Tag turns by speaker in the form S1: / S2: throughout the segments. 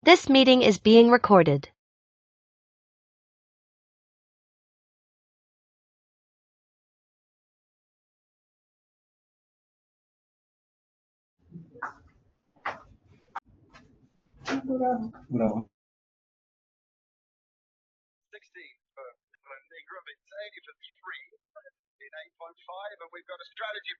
S1: This meeting is being recorded.
S2: Bravo.
S3: 16 for Ingram. It's 80 for 3 in 8.5, and we've got a strategy.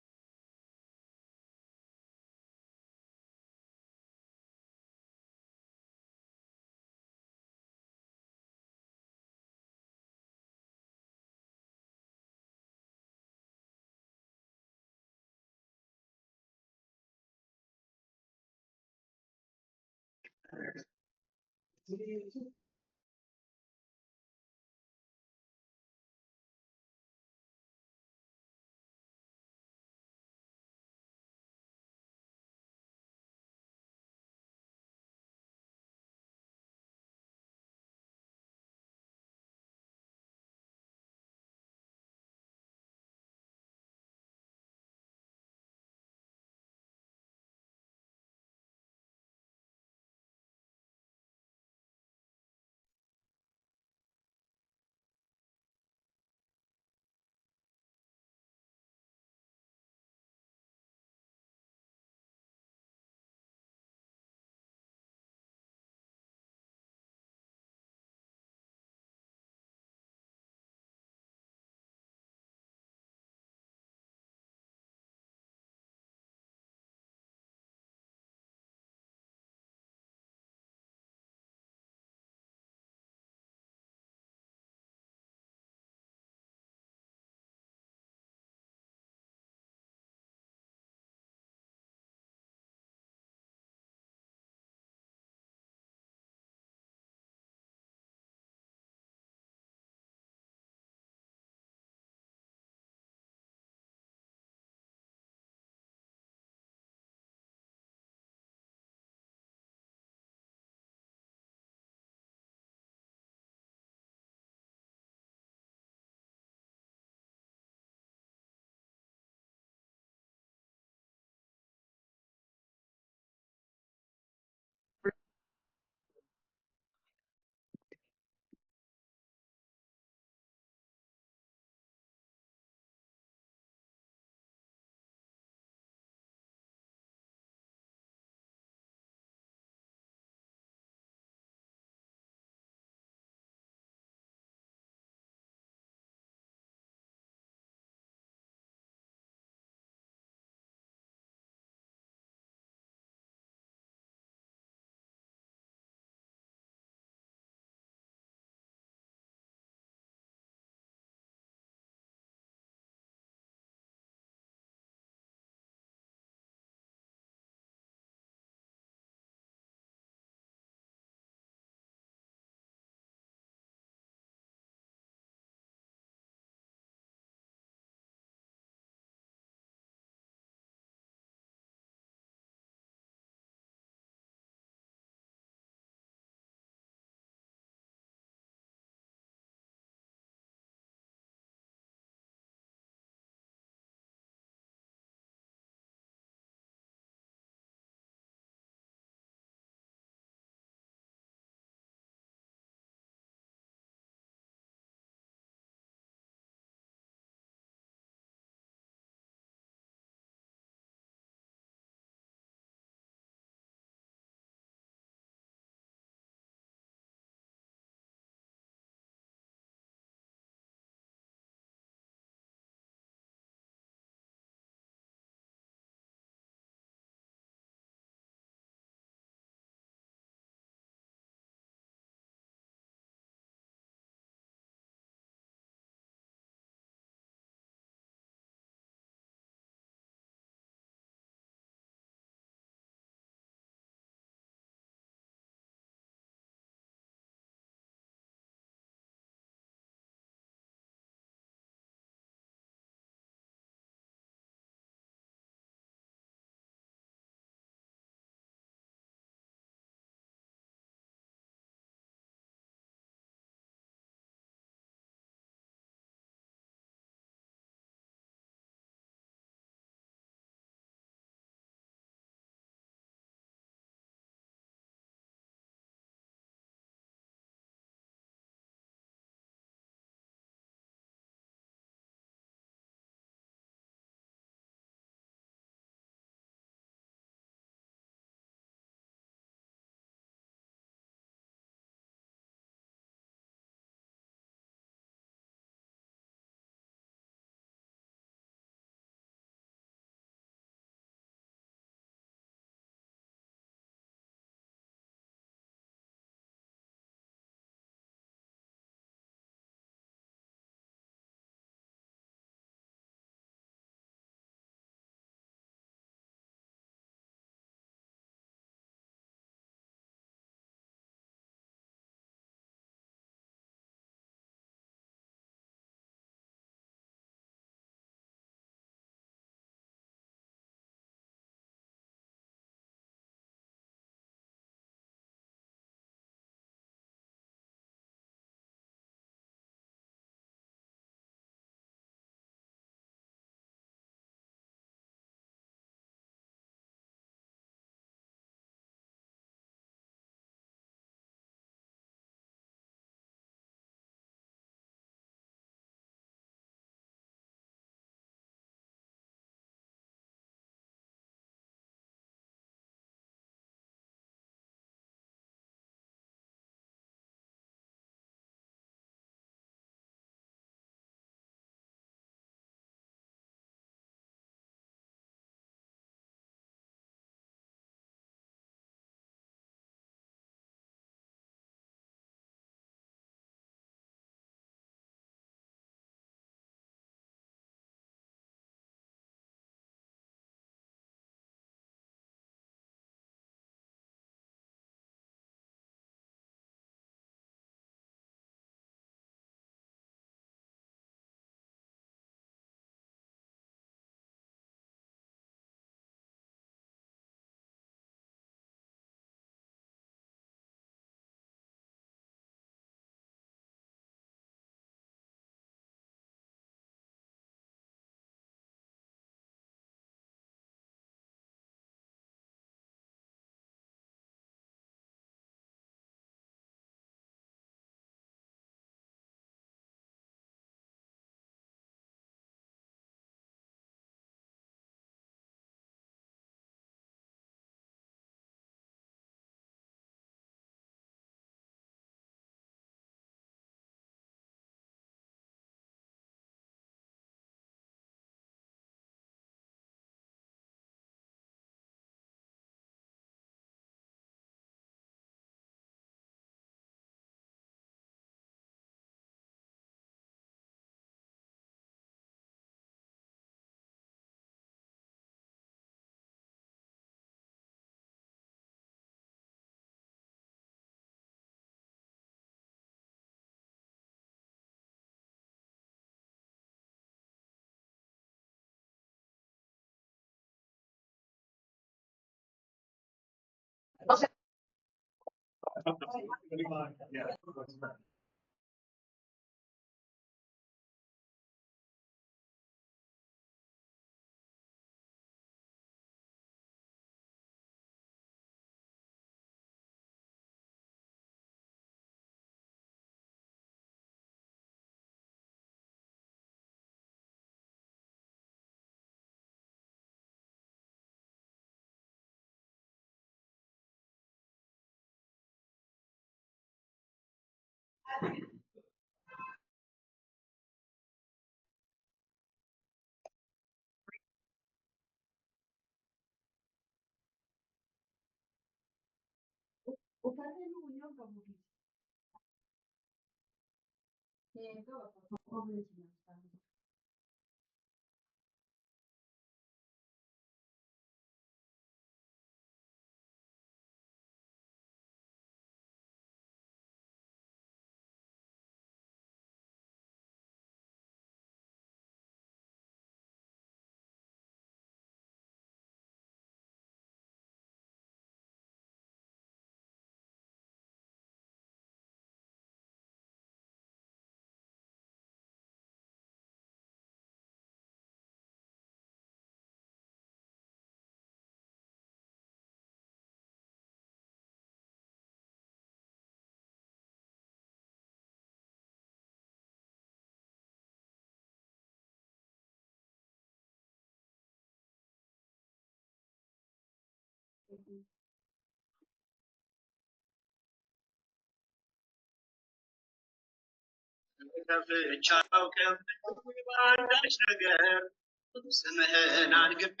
S3: ስምህን አንግቤ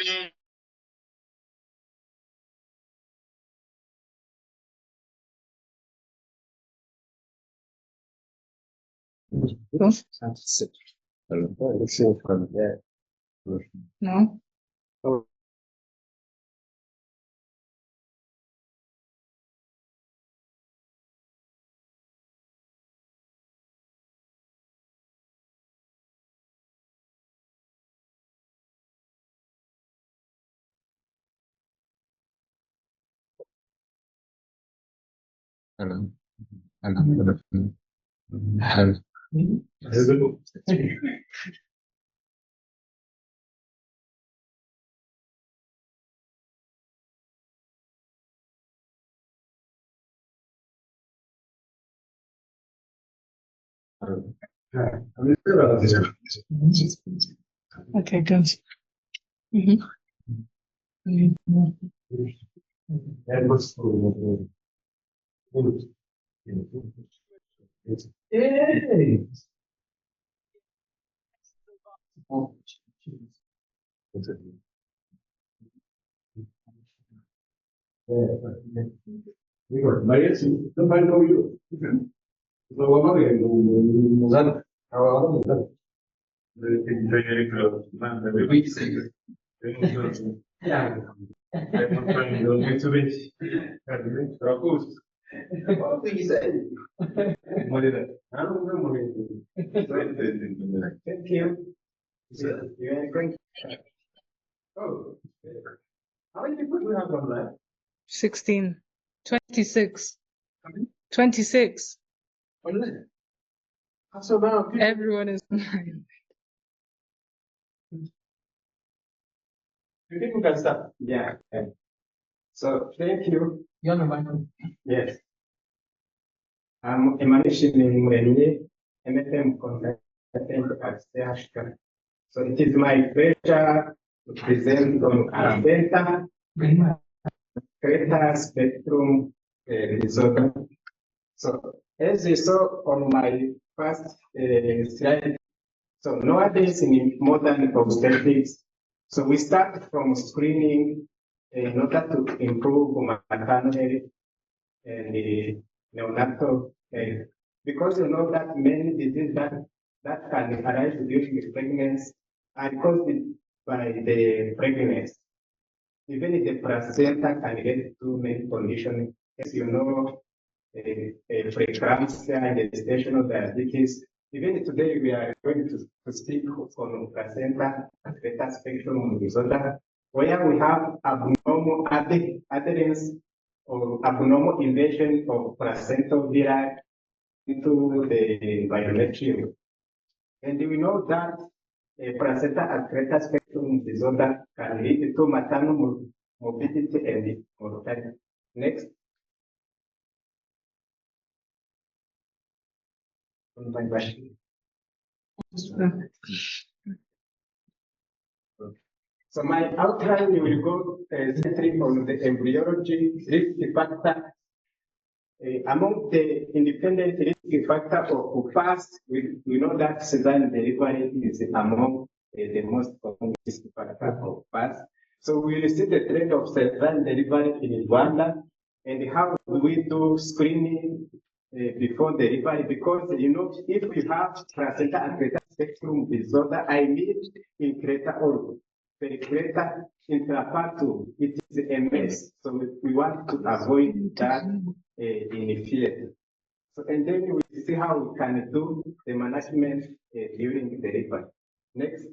S2: No?
S4: Hello. Hello. Hello.
S2: Okay, good.
S4: Hey. Maria, sim, também não eu. Não há maneira, não há nada. Muito bem. Thank you. Oh, how many people do you have online?
S2: 16. 26. 26.
S4: Online? So now
S2: Everyone is online.
S4: you think we can start? Yeah. So thank you. You're on the microphone. Yes. I'm Emmanuel Nshimyumuremyi, MFM consultant at CHUK. So it is my pleasure to present on Placenta Accreta Spectrum disorder. So as you saw on my first slide, so nowadays in modern obstetrics, so we start from screening in order to improve maternal and neonatal health. Because you know that many diseases that can arise during the pregnancy are caused by the pregnancy. Even the placenta can get two main conditions. As you know, preeclampsia and gestational diabetes. Even today, we are going to speak on placenta accreta spectrum disorder, where we have abnormal adherence or abnormal invasion of placental villi into the biometrium. And we know that Placenta Accreta Spectrum disorder can lead to maternal morbidity and mortality. Next. On my machine. So my outline will go centering on the embryology risk factor. Among the independent risk factor of past, we know that cesarean delivery is among the most common risk factor of past. So we will see the trend of cesarean delivery in Rwanda and how do we do screening before delivery, because you know, if we have Placenta Accreta Spectrum disorder, I need Accreta or Accreta intrapartum. It is a mess, so we want to avoid that in the field. So, and then we see how we can do the management during delivery. Next.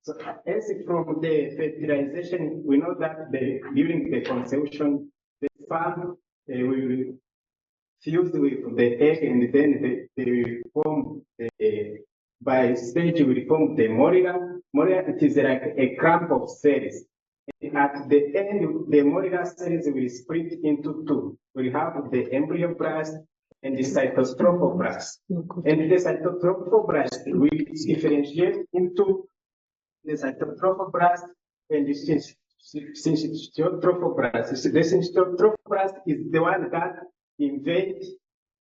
S4: So, as from the fertilization, we know that during the conception, the sperm will fused with the egg, and then they will form by stage will form the morula. Morula, it is like a clump of cells. And at the end, the morula cells will split into two. We have the embryoblast and the cytostrophoblast. And the cytostrophoblast will differentiate into the cytostrophoblast and the syncytiotrophoblasm. The syncytiotrophoblasm is the one that invade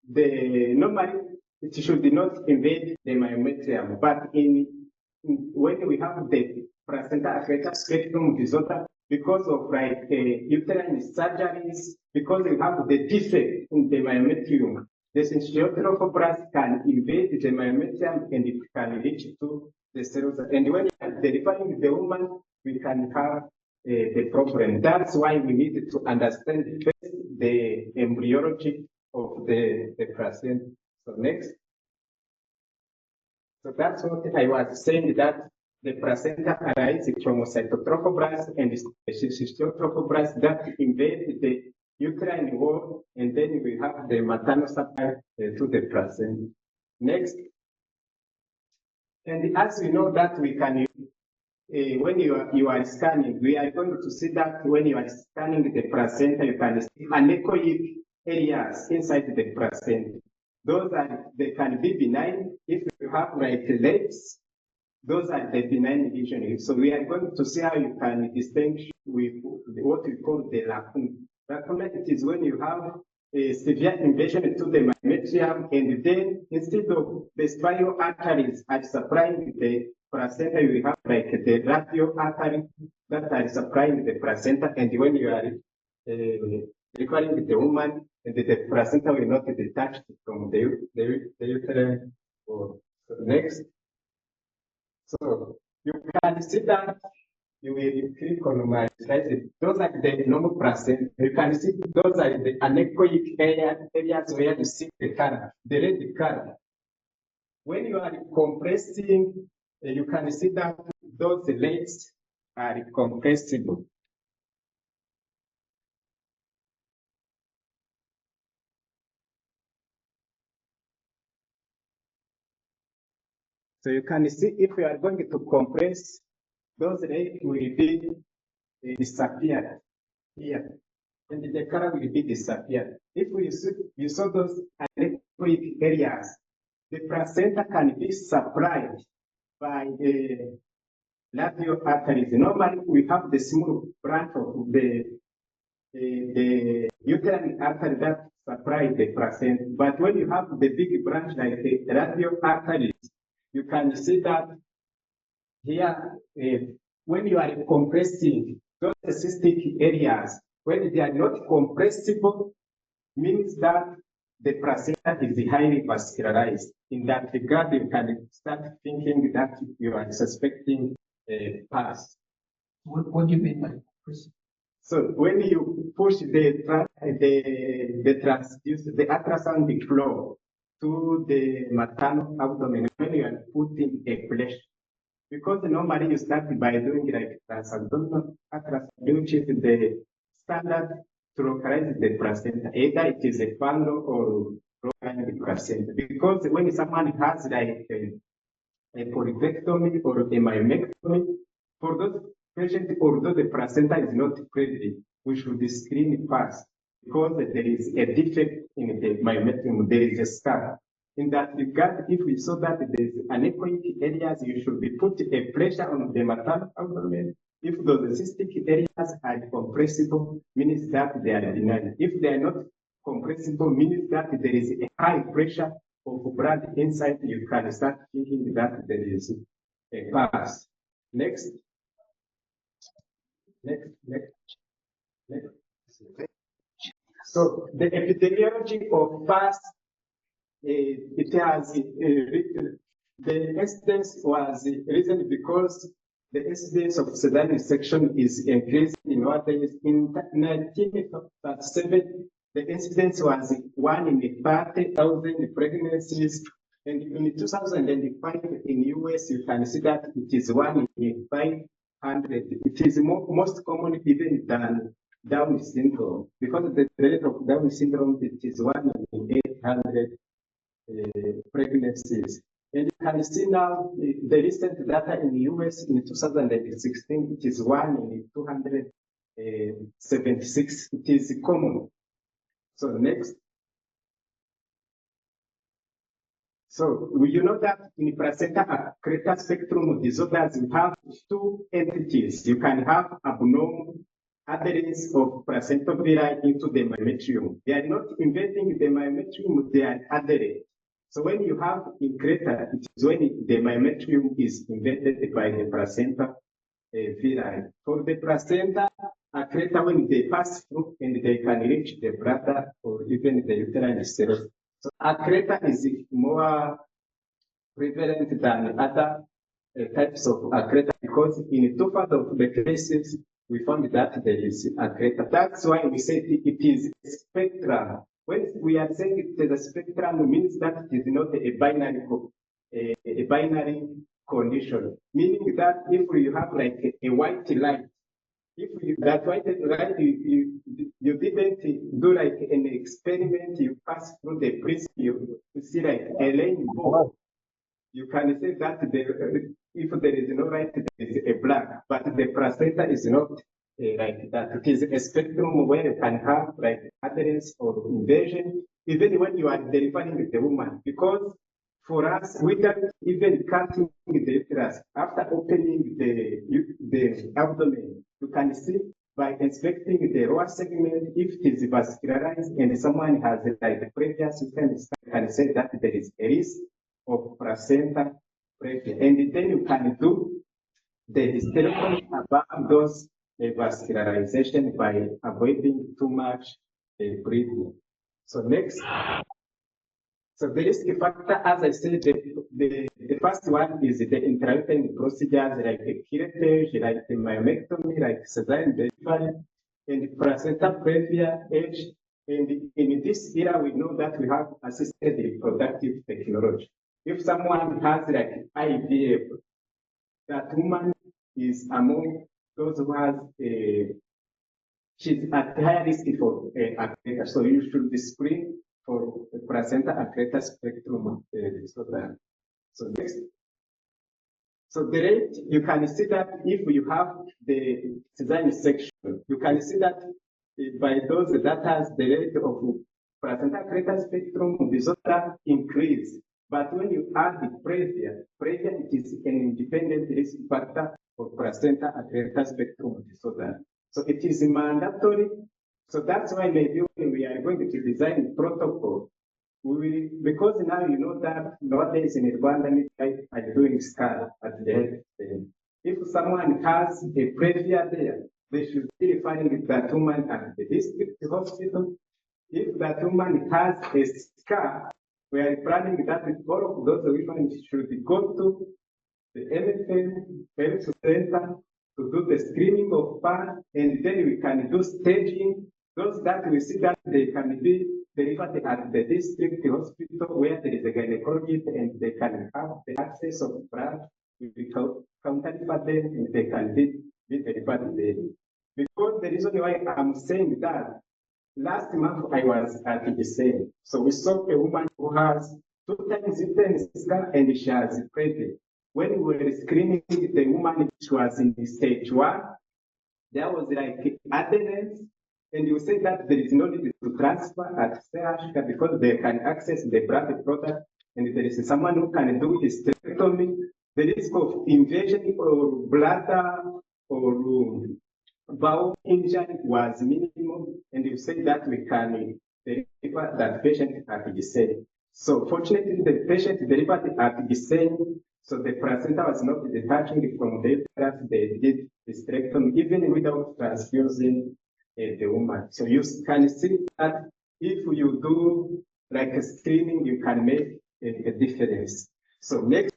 S4: normally it should not invade the myometrium, but when we have the Placenta Accreta Spectrum disorder, because of like uterine surgeries, because we have the defect in the myometrium, the syncytiotrophoblasm can invade the myometrium and it can reach to the cells. And when we are delivering the woman, we can have the problem. That's why we need to understand first the embryology of the placenta. So next. So that's what I was saying, that the placenta arises from cytotrophoblast and syncytiotrophoblasm that invade the uterine wall, and then we have the maternal supply to the placenta. Next. And as we know that we can, when you are scanning, we are going to see that when you are scanning the placenta, you can see anechoic areas inside the placenta. They can be benign. If you have like legs, those are the benign lesions. So we are going to see how you can distinguish with what we call the lacuna. Lacuna, it is when you have a severe invasion to the myometrium, and then instead of the spiral arteries are supplying the placenta, you have like the radial artery that are supplying the placenta, and when you are requiring the woman, and the placenta will not be detached from the uterine. So next. So you can see that you will click on my slide. Those are the normal placenta. You can see those are the anechoic areas where you see the color, the red color. When you are compressing, you can see that those legs are compressible. So you can see if you are going to compress, those legs will be disappeared here, and the color will be disappeared. If you saw those anechoic areas, the placenta can be supplied by the radial arteries. Normally, we have the small branch of the uterine artery that supply the placenta, but when you have the big branch like the radial arteries, you can see that here, when you are compressing those cystic areas, when they are not compressible, means that the placenta is highly vascularized. In that regard, you can start thinking that you are suspecting a pus.
S5: What do you mean by compressible?
S4: So when you push the ultrasound flow to the maternal abdomen, when you are putting a pressure, because normally you start by doing like transabdominal ultrasound, which is the standard to localize the placenta, either it is a fundal or localized placenta. Because when someone has like a polypectomy or a myomectomy, for those patients, although the placenta is not present, we should screen first because there is a defect in the myomectomy, there is a scar. In that regard, if we saw that there is anechoic areas, you should be put a pressure on the maternal abdomen. If those cystic areas are compressible, means that they are benign. If they are not compressible, means that there is a high pressure of blood inside. You can start thinking that there is a pulse. Next. So the epidemiology of pulse, it has the incidence was risen because the incidence of cesarean section is increased in what is in 1937. The incidence was 1 in 30,000 pregnancies, and in 2005 in US you can see that it is 1 in 500. It is most common even than Down syndrome, because the rate of Down syndrome it is 1 in 800 pregnancies. And you can see now the recent data in the US in 2016, it is 1 in 276. It is common. So next. So you know that in Placenta Accreta Spectrum disorders, you have two entities. You can have abnormal adherence of placenta villi into the myometrium. They are not invading the myometrium, they are adherent. So when you have increta, it is when the myometrium is invaded by the placenta villi. For the placenta accreta, when they pass through and they can reach the bladder or even the uterine cells. So accreta is more prevalent than other types of accreta because in 2/3 of the cases we found that there is accreta. That's why we say it is spectrum. When we are saying it is a spectrum, it means that it is not a binary condition. Meaning that if you have like a white light, if you, that white light you didn't do like an experiment, you pass through the prism, you see like a rainbow. You can say that if there is no light, there is a black, but the placenta is not like that. It is a spectrum where you can have like adherence or invasion, even when you are delivering the woman. Because for us, without even cutting the uterus, after opening the abdomen, you can see by inspecting the lower segment if it is vascularized and someone has like previous, you can say that there is a risk of placenta previa, and then you can do the hysterectomy above those vascularization by avoiding too much breathing. So next. So the risk factor, as I said, the first one is the intrauterine procedures like curettage, like myomectomy, like cesarean delivery, and placenta previa age. And in this era, we know that we have assisted reproductive technology. If someone has like IVF, that woman is among those who has she's at higher risk for accreta. So you should screen for Placenta Accreta Spectrum disorder. So next. So the rate, you can see that if you have the cesarean section, you can see that by those data, the rate of Placenta Accreta Spectrum disorder increase. But when you add the previa, it is an independent risk factor for Placenta Accreta Spectrum disorder. So it is mandatory. So that's why maybe when we are going to design protocol, we will, because now you know that nowadays in Rwanda, midwives are doing scan at the head. If someone has a previa there, they should be referring that woman at the district hospital. If that woman has a scar, we are planning that all of those women should go to the MFM health center to do the screening of PAN, and then we can do staging. Those that we see that they can be delivered at the district hospital where there is a gynecologist and they can have the access of blood. We counter them and they can be delivered there. Because the reason why I'm saying that last month I was at the same. So we saw a woman who has 2 times uterine scan and she has pregnant. When we were screening the woman, she was in stage 1. There was like adherence, and you say that there is no need to transfer at CHUK because they can access the blood product, and there is someone who can do hysterectomy. The risk of invasion or bladder or bowel injury was minimum, and you say that we can deliver that patient at the same. So fortunately, the patient delivered at the same, so the placenta was not detaching from the uterus. They did hysterectomy even without transfusing the woman. So you can see that if you do like a screening, you can make a difference. So next.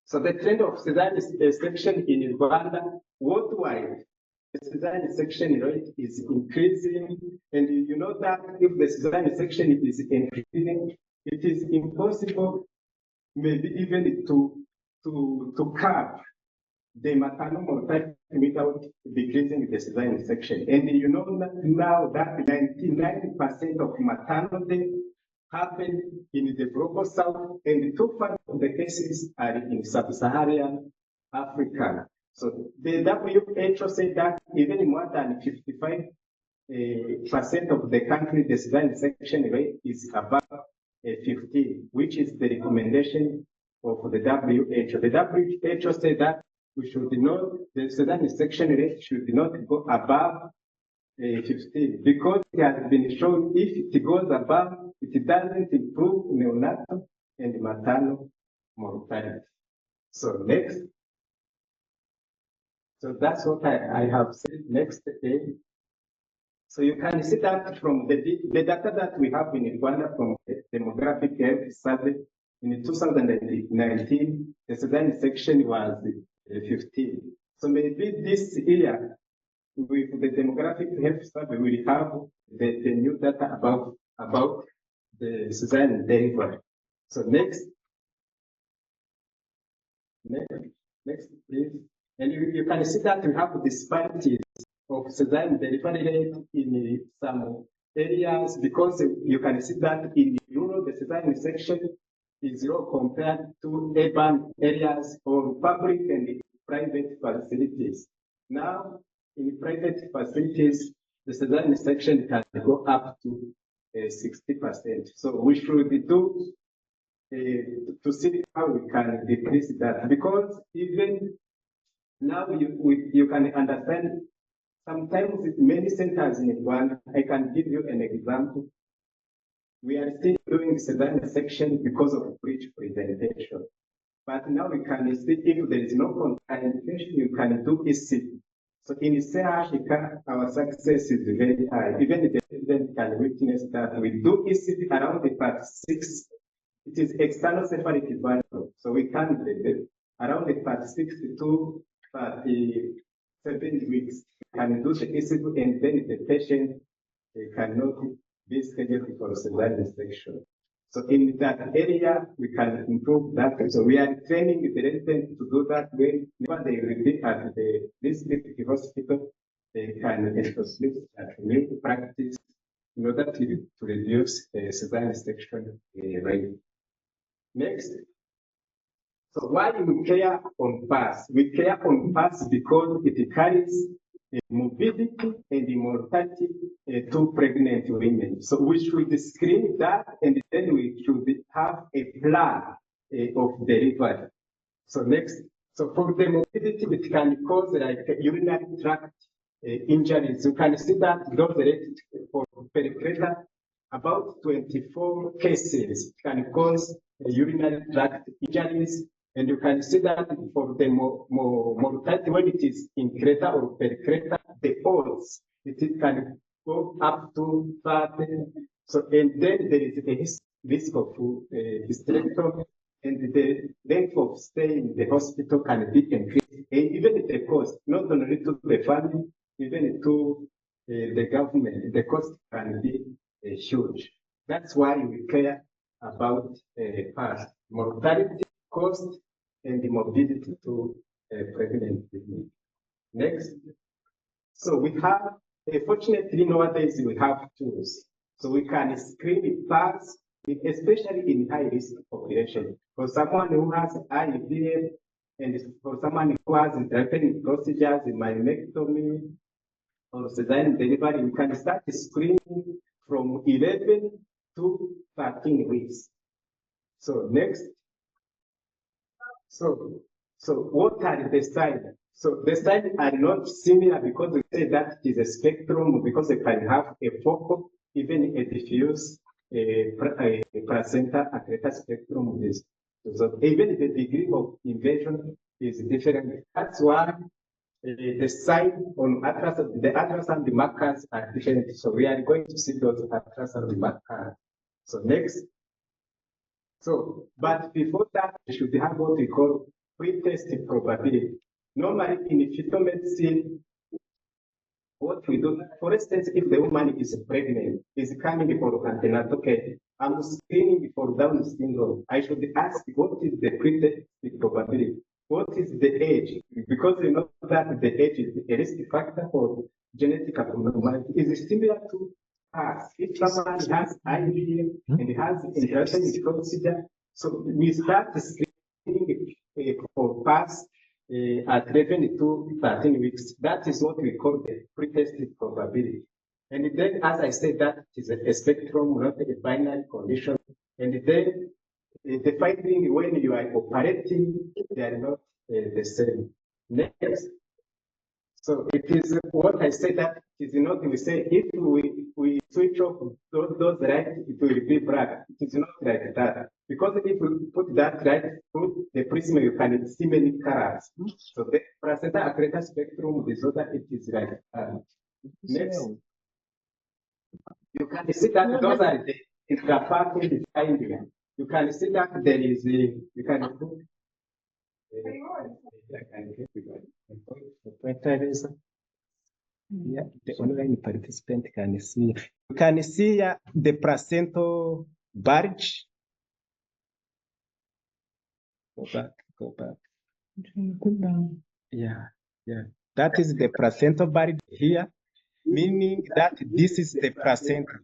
S4: So the trend of cesarean section in Rwanda worldwide, the cesarean section rate is increasing, and you know that if the cesarean section is increasing, it is impossible, maybe even to curb the maternal mortality without decreasing the cesarean section. And you know that now that 99% of maternal death happen in the global south, and 2/3 of the cases are in sub-Saharan Africa. So the WHO said that even more than 55% of the country, the cesarean section rate is above 15, which is the recommendation of the WHO. The WHO said that we should not, the cesarean section rate should not go above 15, because it has been shown if it goes above, it doesn't improve neonatal and maternal mortality. So next. So that's what I have said. Next day. So you can see that from the data that we have in Rwanda from the demographic health survey in 2019, the cesarean section was 15. So maybe this year, with the demographic health survey, we will have the new data about the cesarean delivery. So next, please. And you can see that we have disparities of cesarean delivery rate in some areas, because you can see that in rural, the cesarean section is low compared to urban areas or public and private facilities. Now, in private facilities, the cesarean section can go up to 60%. So we should do to see how we can decrease that, because even now you can understand sometimes many centers in Rwanda. I can give you an example. We are still doing cesarean section because of breech presentation. But now we can see if there is no contraindication, you can do ECG. So in CHUK, our success is very high. Even the president can witness that we do ECG around the part 6. It is external cephalic valve. So we can do it around the part 6 to 7 weeks. We can do the ECG, and then the patient cannot be scheduled for cesarean section. So in that area, we can improve that. So we are training the residents to do that. Whenever they repeat at the district hospital, they can establish at new practice in order to reduce cesarean section rate. Next. So why we care on PASS? We care on PASS because it carries morbidity and mortality to pregnant women. So we should screen that, and then we should have a plan of delivery. So next. So for the morbidity, it can cause like urinary tract injuries. You can see that those related for pericreta, about 24 cases can cause urinary tract injuries. And you can see that for the mortality, when it is in creta or pericreta, the odds, it can go up to 30. So, and then there is a risk of hysterectomy, and the length of stay in the hospital can be increased. And even the cost, not only to the family, even to the government, the cost can be huge. That's why we care about past mortality, cost, and the morbidity to pregnant women. Next. So we have Fortunately, nowadays we have tools, so we can screen fast, especially in high-risk population. For someone who has IVF, and for someone who has intermittent procedures, myomectomy, or cesarean delivery, we can start screening from 11 to 13 weeks. So next. So what are the signs? So the signs are not similar because we say that it is a spectrum, because they can have a focal, even a diffuse placenta accreta spectrum. So even the degree of invasion is different. That's why the sign on ultrasound, the ultrasound markers are different. So we are going to see those ultrasound markers. So next. So, but before that, we should have what we call pre-test probability. Normally in fetal medicine, what we do, for instance, if the woman is pregnant, is coming for antenatal care, I'm screening for Down syndrome, I should ask what is the pre-test probability? What is the age? Because you know that the age is a risk factor for genetic abnormality. Is similar to us. If someone has IVF and has intermittent procedure, so we start screening for past at 11 to 13 weeks. That is what we call the pre-tested probability. And then, as I said, that is a spectrum, not a binary condition. And then the finding when you are operating, they are not the same. Next. So it is what I said, that it is not, we say if we switch off those lights, it will be black. It is not like that. Because if we put that light through the prism, you can see many colors. So the Placenta Accreta Spectrum disorder, it is like next. You can see that those are the intraparty findings. You can see that there is a, you can put yeah, the online participant can see. You can see the placental bulge. Go back, go back.
S2: Put down.
S4: Yeah. That is the placental bulge here, meaning that this is the placenta.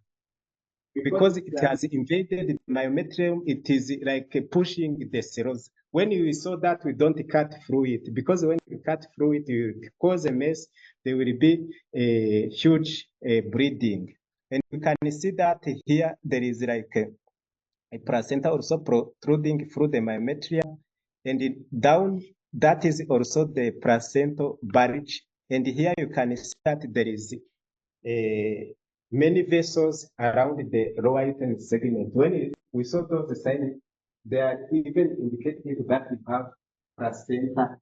S4: Because it has invaded the myometrium, it is like pushing the cells. When you saw that, we don't cut through it, because when you cut through it, you cause a mess. There will be a huge bleeding. And you can see that here there is like a placenta also protruding through the myometrium, and down, that is also the placental bulge. And here you can see that there is many vessels around the lower uterine segment. When we saw those signs, they are even indicative that we have placenta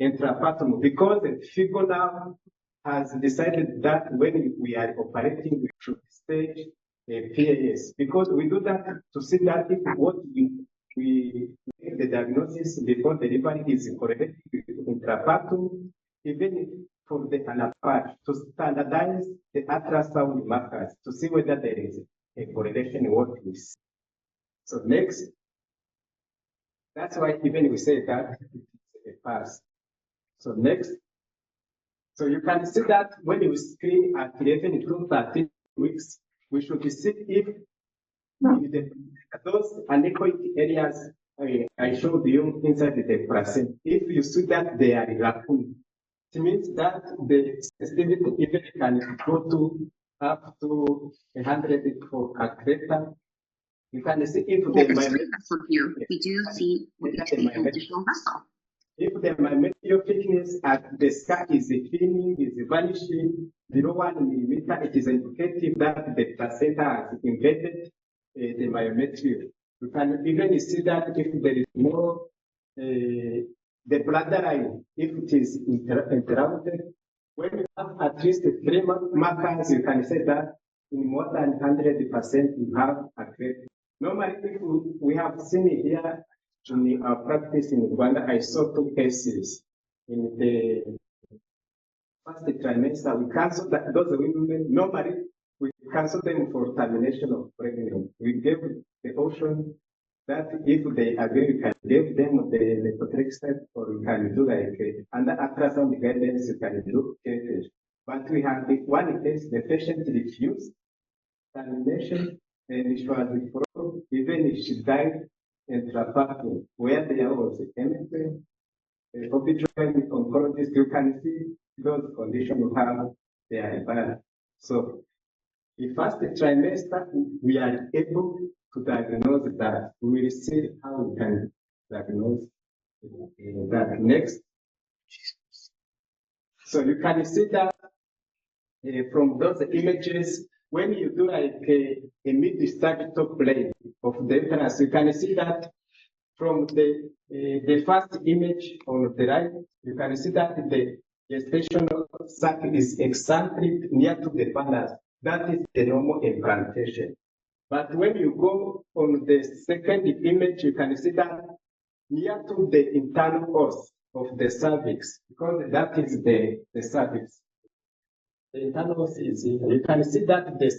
S4: intrapartum, because the figure now has decided that when we are operating, we should stage a PAS, because we do that to see that if what we make the diagnosis before delivery is correlated with intrapartum, even for the anapart, to standardize the ultrasound markers to see whether there is a correlation in what we see. So next, that's why even we say that it's a pass. So next, so you can see that when you screen at 11 to 13 weeks, we should see if those anechoic areas I showed you inside the placenta, if you see that they are raccoon, it means that the sensitivity even can go to up to 100 for accreta. You can see if the
S6: vessel here, we do see what is the additional vessel.
S4: If the myometrium thickness at the scar is thinning, is vanishing below 1 millimeter, it is indicative that the placenta has invaded the myometrium. You can even see that if there is more the bladder line, if it is interrupted, when you have at least 3 markers, you can say that in more than 100% you have accreta. Normally, if we have seen it here in our practice in Rwanda, I saw 2 cases. In the first trimester, we cancelled those women. Normally, we cancel them for termination of pregnancy. We gave the option that if they agree, we can give them the Obstetrics, or we can do like under ultrasound guidance, you can do cases. But we have the one case, the patient refused termination, and she was referred, even if she died intrapartum, where there was anything, obstetrician oncologist, you can see those conditions you have, they are bad. So, the first trimester, we are able to diagnose that. We will see how we can diagnose that next. So you can see that from those images, when you do like a mid-sagittal plane of the uterus, you can see that from the first image on the right, you can see that the gestational sac is eccentric near to the balance. That is the normal implantation. But when you go on the second image, you can see that near to the internal os of the cervix, because that is the cervix. The internal os is here. You can see that the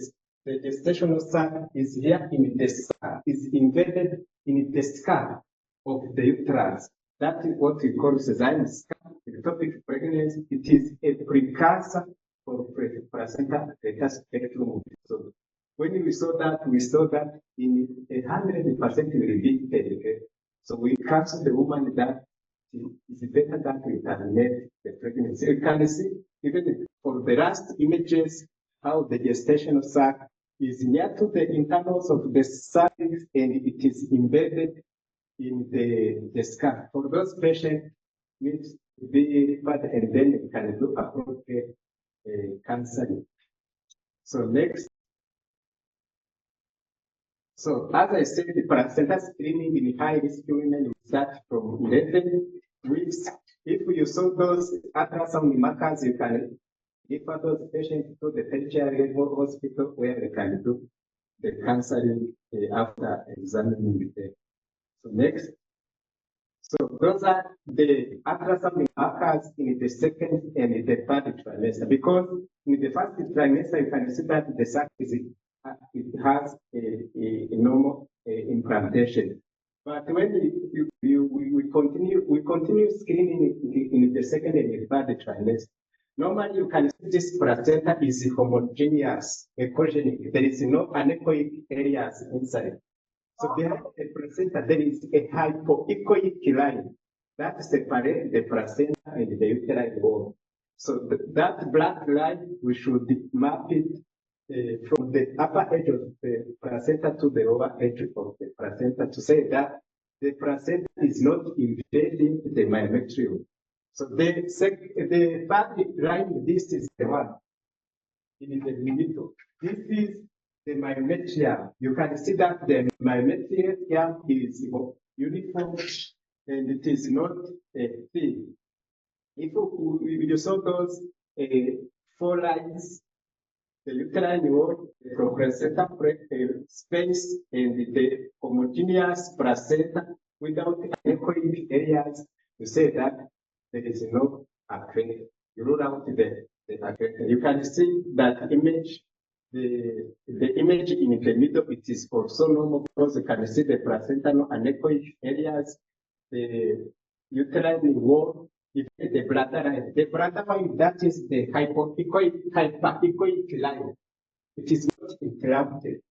S4: gestational sac is here in the sac, is embedded in the scalp of the uterus. That is what we call Caesarean scalp ectopic pregnancy. It is a precursor for Placenta Accreta Spectrum. So when we saw that in 100% repeated. So we counsel the woman that it's better that we terminate the pregnancy. You can see even for the last images how the gestational sac is near to the internals of the cervix and it is embedded in the scalp. For those patients, needs to be referred and then you can do appropriate counseling. So next. So as I said, the placenta screening in high-risk women will start from 11 weeks. If you saw those ultrasound markers, you can refer those patients to the tertiary hospital where they can do the counseling after examining them. So next. So those are the ultrasound markers in the second and the third trimester. Because in the first trimester, you can see that the sac is it has a normal implantation. But when we continue screening in the second and the third trimester, normally you can see this placenta is homogeneous, echogenic. There is no anechoic areas inside. So behind the placenta, there is a hypoechoic line that separates the placenta and the uterine wall. So that black line, we should map it from the upper edge of the placenta to the lower edge of the placenta to say that the placenta is not invading the myometrium. So the third line, this is the one in the middle. This is the myometrium. You can see that the myometrium is uniform and it is not thin. If you saw those 4 lines, the uterine wall, the placenta space, and the homogeneous placenta without anechoic areas, you say that there is no accreta. You rule out the accreta. You can see that image, the image in the middle, it is also normal because you can see the placenta no anechoic areas, the uterine wall, the bladder line. The bladder line, that is the hypoechoic line. It is not interrupted.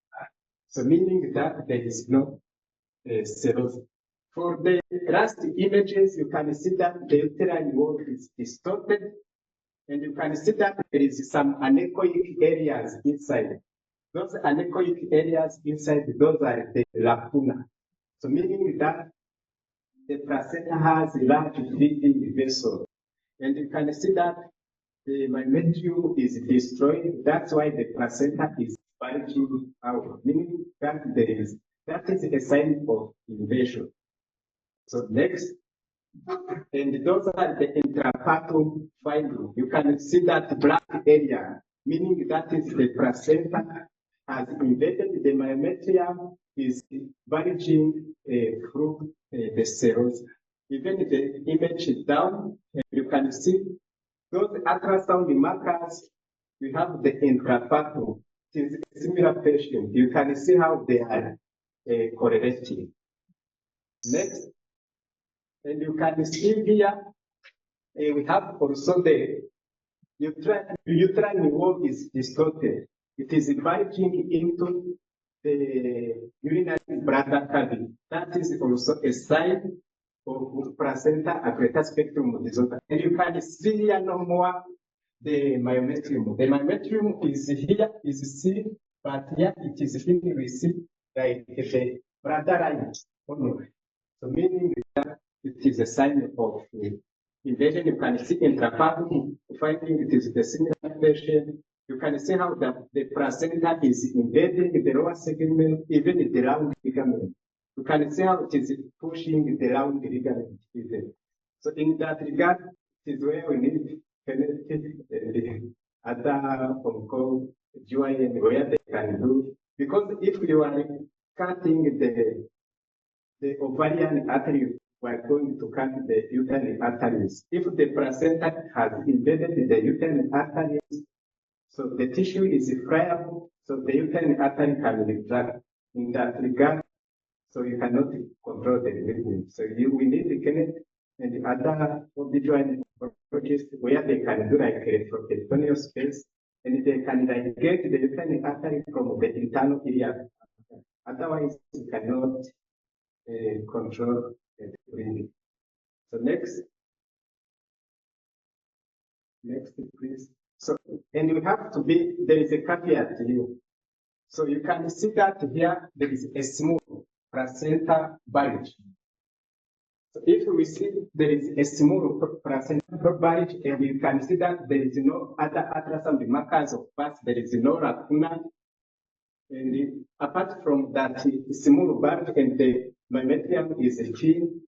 S4: So meaning that there is no cirrhosis. For the last images, you can see that the uterine wall is distorted, and you can see that there is some anechoic areas inside. Those anechoic areas inside, those are the lacuna. So meaning that the placenta has a large feeding vessel, and you can see that the myometrium is destroyed. That's why the placenta is bulging out, meaning that that is a sign of invasion. So next, and those are the intrapartum findings. You can see that black area, meaning that is the placenta has invaded the myometrium, is bulging through the cells. Even the image down, you can see those ultrasound markers. We have the intrapartum. It is a similar patient. You can see how they are correlating. Next, and you can see here, we have also the uterine wall is distorted. It is bulging into the urinary bladder cavity. That is also a sign of placenta accreta spectrum disorder. And you can see here no more the myometrium. The myometrium is here, is seen, but here it is thinly received like the bladder line. So meaning that it is a sign of invasion. You can see intrapartum, finding it is the similar patient. You can see how the placenta is invading the lower segment, even the round ligament. You can see how it is pushing the round ligament. So in that regard, it is where we need the other onco GYN where they can do, because if you are cutting the ovarian artery, we are going to cut the uterine arteries. If the placenta has invaded the uterine arteries, so the tissue is friable, so the uterine artery can be dragged in that regard. So you cannot control the delivery. So we need the clinic and the other OB/GYN approaches where they can do like retroperitoneal space, and they can irrigate the uterine artery from the internal area. Otherwise, you cannot control the breathing. So next, please. So, and you have to be, there is a caveat here. So you can see that here there is a smooth placenta bulge. So if we see there is a smooth placenta bulge, and you can see that there is no other ultrasound markers of pus, there is no lacuna. And apart from that smooth bulge and the myometrium is thin,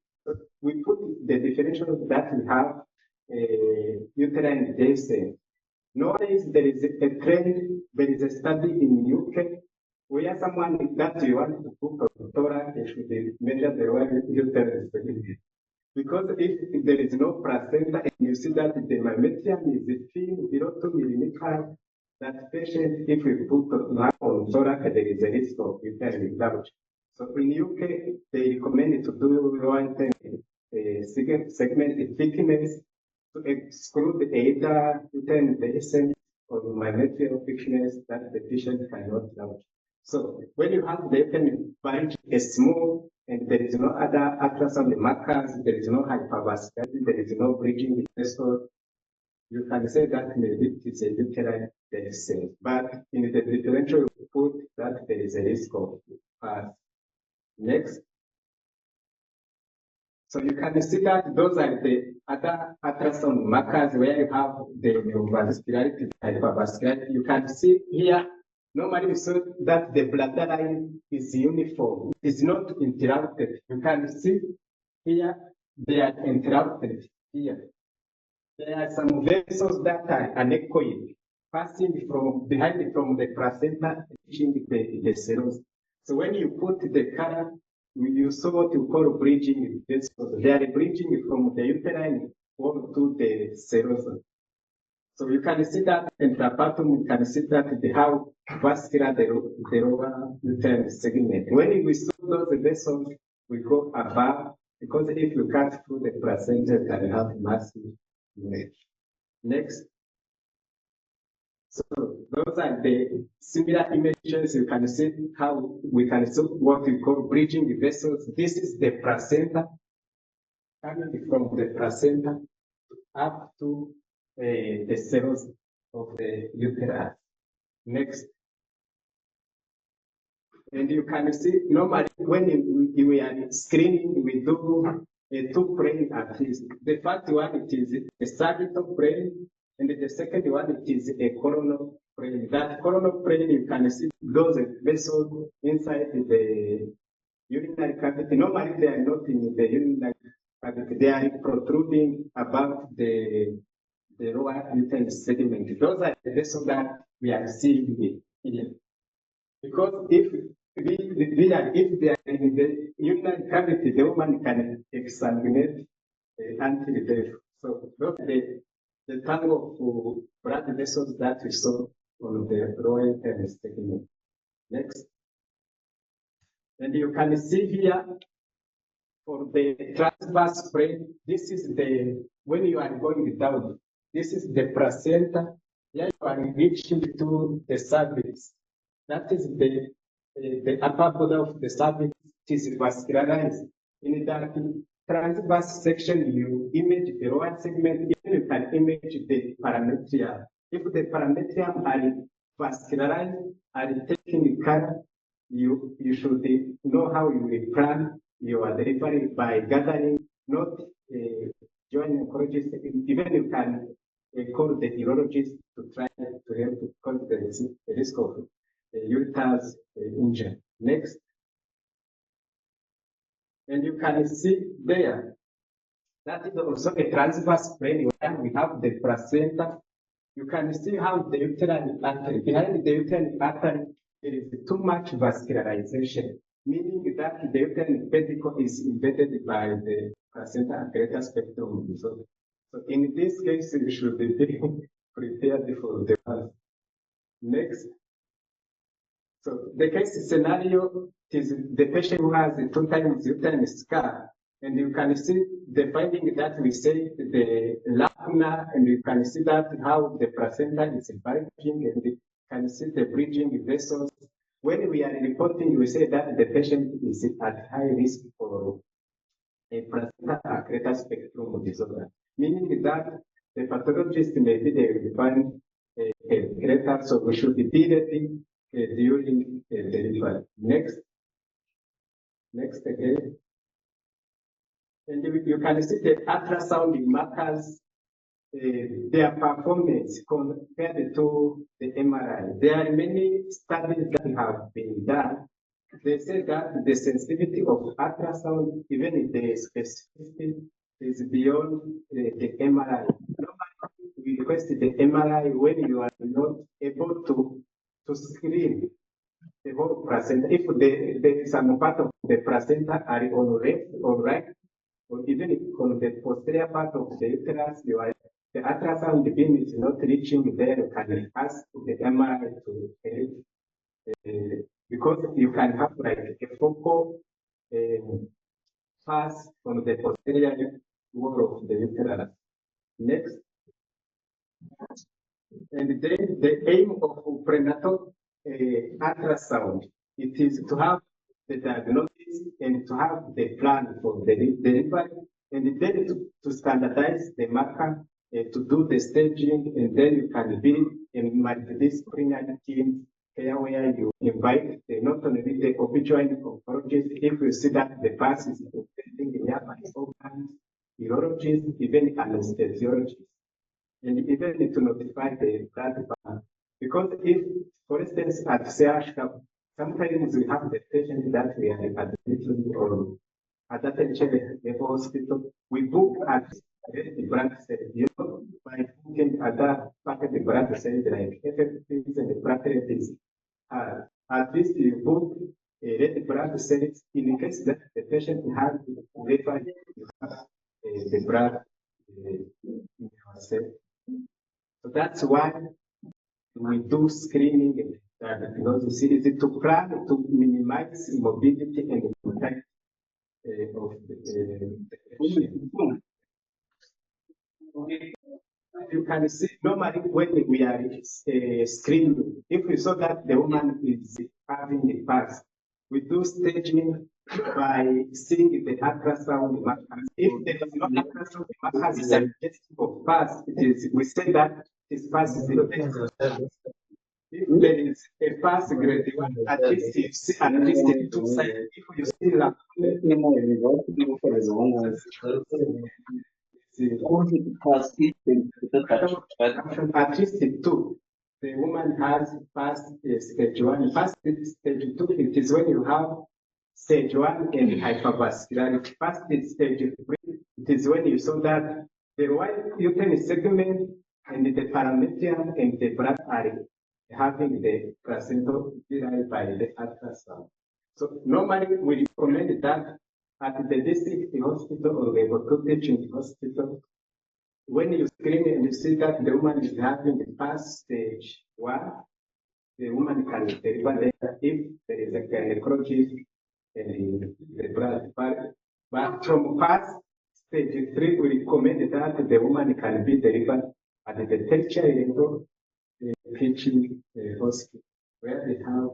S4: we put the differential that we have uterine descent. Nowadays, there is a trend, there is a study in the UK where someone that you want to book a doctorate, they should measure the uterine stability. Because if there is no placenta and you see that the myometrium is thin, below 2 millimeters, that patient, if we put on thorax, there is a risk of uterine damage. So in UK, they recommend to do lower segment thickness to exclude either uterine descent or myometrium thickness that the patient cannot damage. So when you have the uterine bulge is small and there is no other ultrasound markers, there is no hypervascularity, there is no bridging vessel, you can say that maybe it's a uterine descent. But in the differential, you put that there is a risk of pus. Next. So you can see that those are the other ultrasound markers where you have the neovascularity, hypervascularity. You can see here, normally we saw that the bladder line is uniform. It is not interrupted. You can see here, they are interrupted here. There are some vessels that are anechoic, passing from behind from the placenta, reaching the cells. So when you put the color, you saw what you call bridging vessels. They are bridging from the uterine wall to the cells. So you can see that intrapartum, you can see that they have vascular the lower uterine segment. When we saw those vessels, we go above, because if you cut through the placenta, you can have massive image. Next. So those are the similar images. You can see how we can see what we call bridging vessels. This is the placenta, coming from the placenta up to the cells of the uterus. Next. And you can see normally when we are screening, we do two praying at least. The first one, it is a sagittal praying, and the second one, it is a coronal praying. That coronal praying, you can see those vessels inside the urinary cavity. Normally, they are not in the urinary cavity. They are protruding above the lower uterine segment. Those are the vessels that we are seeing here. Because if they are in the urinary cavity, the woman can exsanguinate until death. So those are the type of blood vessels that we saw on the lower uterine segment. Next. And you can see here for the transverse frame, this is the, when you are going down, This is the placenta. Here you are reaching to the cervix. That is the upper border of the cervix. It is vascularized. In that transverse section, you image the lower segment. Even you can image the parametrium. If the parametrium are vascularized, are taking care, you should know how you will plan your delivery by gathering not gynecologist. Even you can call the urologist to try to help because there is a risk of uterus injury. Next. And you can see there, that is also a transverse plane where we have the placenta. You can see how the uterine artery, behind the uterine artery, there is too much vascularization, meaning that the uterine pedicle is embedded by the Placenta Accreta Spectrum. So in this case, you should be prepared for the one. Next. So the case scenario is the patient who has a 2 times uterine scar, and you can see the finding that we say the lacuna, and you can see that how the placenta is bulging, and you can see the bridging vessels. When we are reporting, we say that the patient is at high risk for a Placenta Accreta Spectrum disorder, meaning that the pathologist maybe they will find a greater, so we should be ready during delivery. Next again. And you can see the ultrasound markers, their performance compared to the MRI. There are many studies that have been done. They say that the sensitivity of ultrasound, even if the specificity is beyond the MRI. Normally, we request the MRI when you are not able to screen the whole placenta. If there is some part of the placenta are on left or right, or even if on the posterior part of the uterus, the ultrasound beam is not reaching there, you can ask the MRI to help. Because you can have like a focal pass on the posterior wall of the uterus. Next. And then the aim of prenatal ultrasound, it is to have the diagnosis and to have the plan for the delivery, and then to standardize the marker, to do the staging, and then you can build a multidisciplinary team here where you invite not only the OB/GYN oncologist, if you see that the pass is infecting the nearby organs, urologists, even anesthesiologists, and even to notify the blood bank. Because if, for instance, at CHUK, sometimes we have the patient that we are admitting or at that level hospital, we book at the blood cell, by booking other packet blood cells like FFPs and platelets. At least you book red blood cells in case that the patient has liver, you have the blood in your cell. So that's why we do screening and diagnosis. It is to plan to minimize morbidity and protect of the patient. You can see normally when we are screening, if we saw that the woman is having a pass, we do staging by seeing the ultrasound markers. If there is no ultrasound markers is suggestive of pass, we say that this pass is if there is a pass grade 1, at least you see at least the 2 sides. If you see like at least 2, the woman has passed stage 1. Past stage 2, it is when you have stage 1 and hypervascularity. Past stage 3, it is when you saw that the right uterine segment and the parametrium and the blood are having the placenta derived by the ultrasound. So normally we recommend that at the district hospital or the local teaching hospital, when you screen and you see that the woman is having the past stage 1, the woman can deliver later if there is a gynecology and the blood. But from past stage 3, we recommend that the woman can be delivered at the tertiary level, teaching hospital, where they have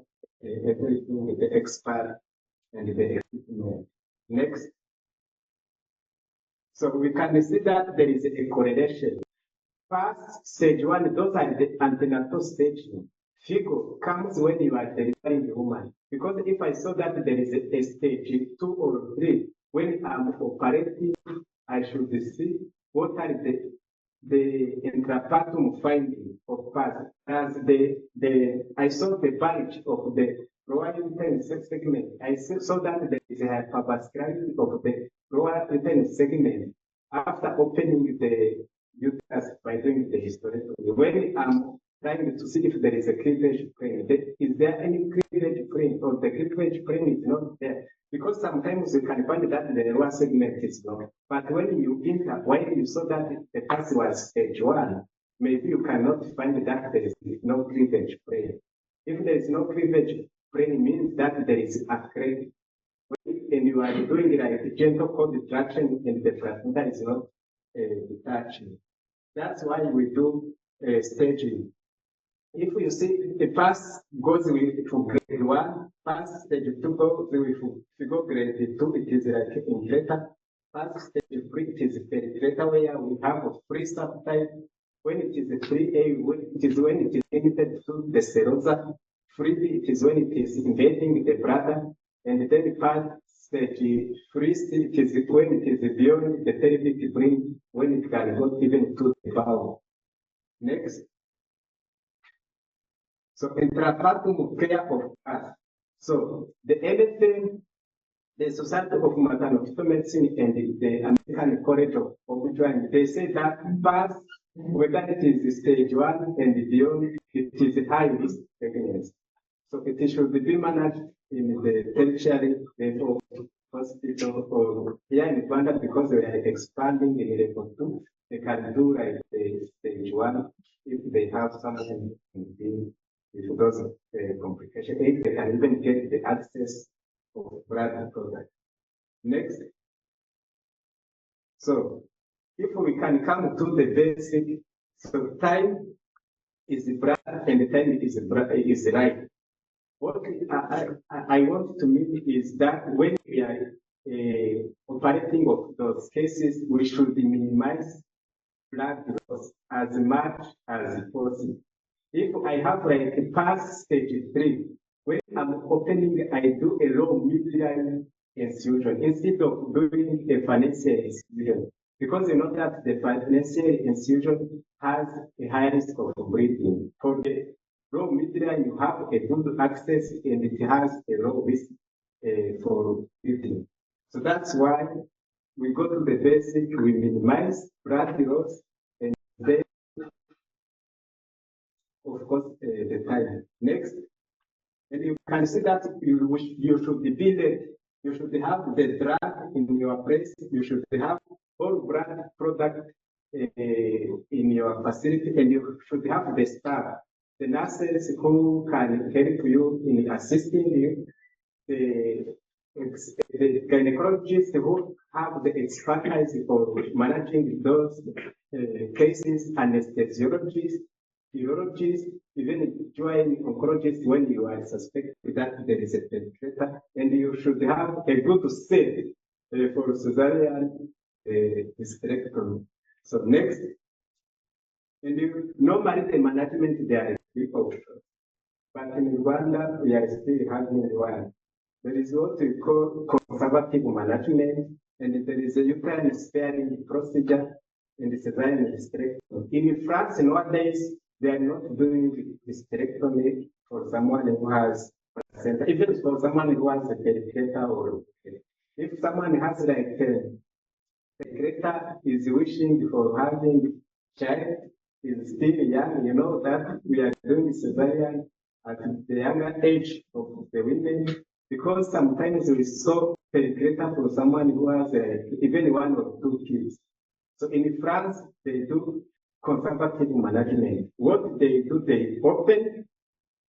S4: everything with the expert and the equipment. Next. So we can see that there is a correlation. First, stage 1, those are the antenatal stage. FIGO comes when you are delivering the woman. Because if I saw that there is a stage 2 or 3, when I'm operating, I should see what are the intrapartum finding of pus. As I saw the bulge of the lower uterine segment. I saw that there is a hypervascularity of the lower uterine segment after opening the uterus by doing the hysterectomy. When I'm trying to see if there is a cleavage plane, is there any cleavage plane, or the cleavage plane is not there? Because sometimes you can find that the lower segment is long, but when you enter, while you saw that the pus was stage 1, maybe you cannot find that there is no cleavage plane. If there is no cleavage plane, means that there is a crack, and you are doing like gentle contraction, and the placenta is not detaching. That's why we do staging. If you see the pus goes to grade 1, pus stage 2 goes to grade 2, it is like inflator. Pus stage 3, it is penetrator, where we have a free subtype. When it is a 3A, it is when it is limited to the serosa. 3B, it is when it is invading the bladder. And then pus stage 3C, it is when it is beyond the pelvic ring, when it can go even to the bowel. Next. So intrapartum care of pus. So the NFM, the Society of Maternal Medicine, and the American College of Obstetricians, they say that pus, whether it is stage 1 and beyond, it is high risk pregnancy. So it should be managed in the tertiary level hospital, or here in Rwanda, because we are expanding in level 2, they can do like the stage 1 if they have something with those complications. If they can even get the access of blood product. Next. So if we can come to the basic, so time is blood and time is light. What I want to mean is that when we are operating of those cases, we should minimize blood loss as much as possible. If I have like a pus stage 3, when I'm opening, I do a low midline incision instead of doing a financial incision, because you know that the financial incision has a high risk of bleeding. For the low midline, you have a good access, and it has a low risk for bleeding. So that's why we go to the basic, we minimize blood loss, and then, of course, the time. Next, and you can see that you should be billed. You should have the drug in your place. You should have all brand product in your facility, and you should have the staff, the nurses who can help you in assisting you, the gynecologists who have the expertise for managing those cases, anesthesiologists, urologists, even join oncologists when you are suspected that there is a penetrator, and you should have a good set for cesarean hysterectomy. So next, and normally the management there is 3 options, but in Rwanda we are still having one. There is what we call conservative management, and there is a uterine sparing procedure in the cesarean hysterectomy. In France nowadays, they are not doing hysterectomy for someone who has placenta, even for someone who has a penetrator, or if someone has like penetrator is wishing for having child, is still young, you know that we are doing cesarean at the younger age of the women, because sometimes we saw penetrator for someone who has even 1 or 2 kids. So in France, they do conservative management. What they do, they open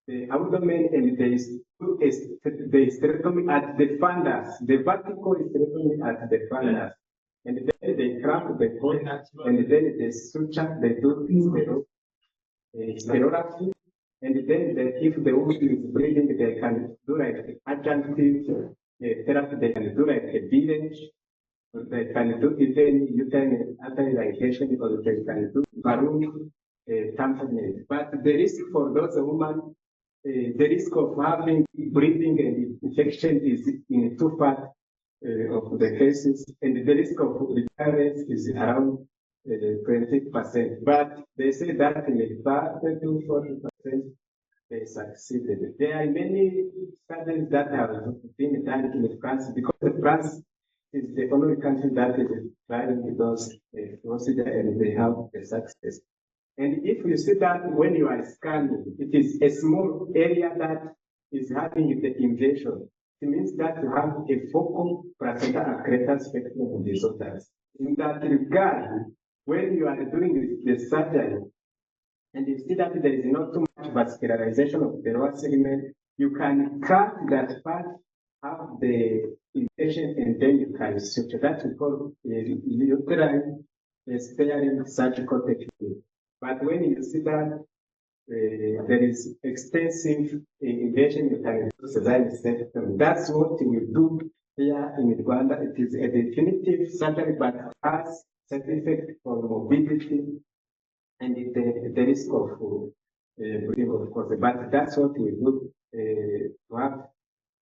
S4: the abdomen and they do the hysterectomy at the fundus, the vertical hysterectomy at the fundus. and then they cramp the bone, and then they suture, they do stereography, and then if the woman is bleeding, they can do like adjunctive therapy, they can do like a village, they can do even uterine anti-ligation, or they can do balloon tampering. But the risk for those women, the risk of having bleeding and infection is in 2/3 of the cases, and the risk of recurrence is around 20%. But they say that in about 30–40% they succeeded. There are many studies that have been done in France, because France is the only country that is trying those procedures, and they have a success. And if you see that when you are scanning, it is a small area that is having the invasion. It means that you have a focal Placenta Accreta Spectrum disorders. In that regard, when you are doing the surgery, and you see that there is not too much vascularization of the lower segment, you can cut that part, have the invasion, and then you can suture. That we call uterine sparing surgical technique. But when you see that there is extensive invasion, you can do cesarean section. That's what we do here in Rwanda. It is a definitive surgery, but has side effect for morbidity and the risk of bleeding, of course. But that's what we do to have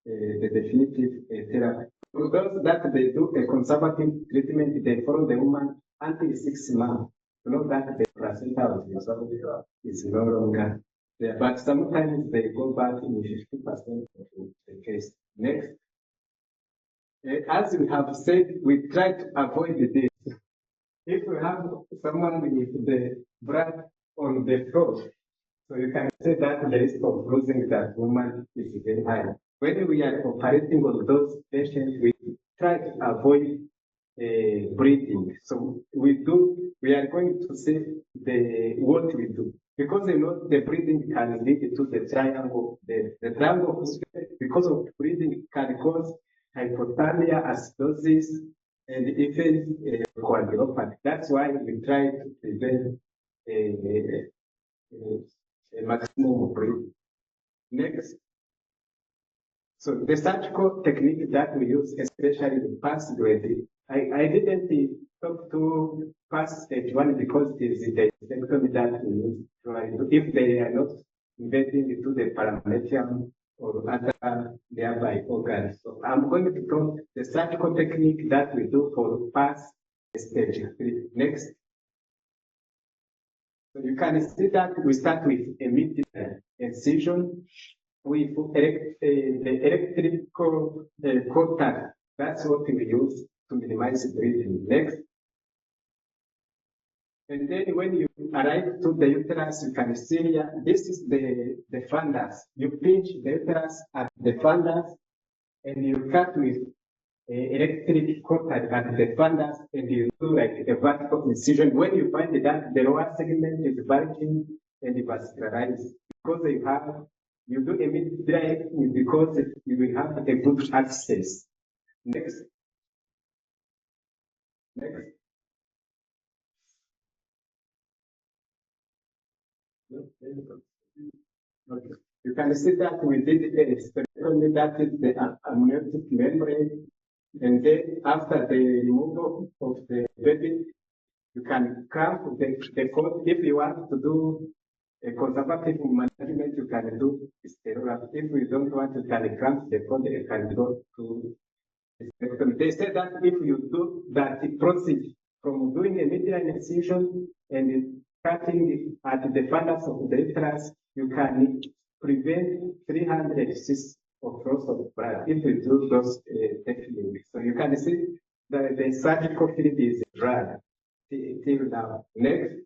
S4: the definitive therapy. For those that they do a conservative treatment, they follow the woman until 6 months. You know that the placenta is no longer there, but sometimes they go back in 50% of the case. Next. As we have said, we try to avoid this. If we have someone with the blood on the throat, so you can say that the risk of losing that woman is very high. When we are operating on those patients, we try to avoid breathing. So we are going to say what we do, because you know the breathing can lead to the triangle. The triangle, because of breathing, can cause hypothermia, acidosis, and even coagulopathy. That's why we try to prevent a maximum of breathing. Next. So the surgical technique that we use, especially in past grade, I didn't talk to past stage 1 because it is the second that we use. If they are not inventing into the parametrium or other nearby organs. So I'm going to talk the surgical technique that we do for past stage 3. Next. So you can see that we start with a mid incision with the electrical contact. That's what we use to minimize breathing. Next. And then when you arrive to the uterus, you can see here, this is the fundus. You pinch the uterus at the fundus, and you cut with electric contact at the fundus, and you do like a vertical incision. When you find that the lower segment is bulging and vascularized, because you do a mid-drive because you will have a good access. Next. Next. Okay. You can see that we did experimentally, that is the amniotic membrane, and then after the removal of the baby, you can cramp the cord. If you want to do a conservative management, you can do steroid. If you don't want to cramp the cord, you can go to hysterectomy. They say that if you do that process from doing a midline incision and cutting at the fundus of the uterus, you can prevent 300 cysts of loss of blood if you do those techniques. So you can see that the surgical field is dry till now. Next.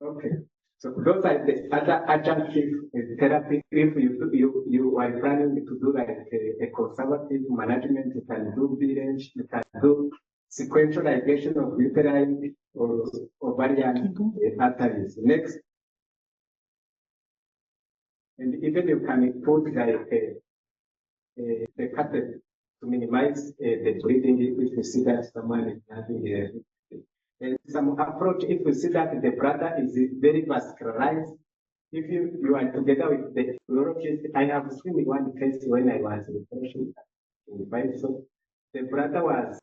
S4: Okay. So those are the other adjunctive therapy. If you are planning to do like a conservative management, you can do village, you can do sequential ligation of uterine or ovarian arteries. Next. And even you can put like the catheter to minimize the bleeding if you see that someone is having some approach. If you see that the bladder is very vascularized, if you are together with the urologist, I have seen one case when I was in so the bladder was,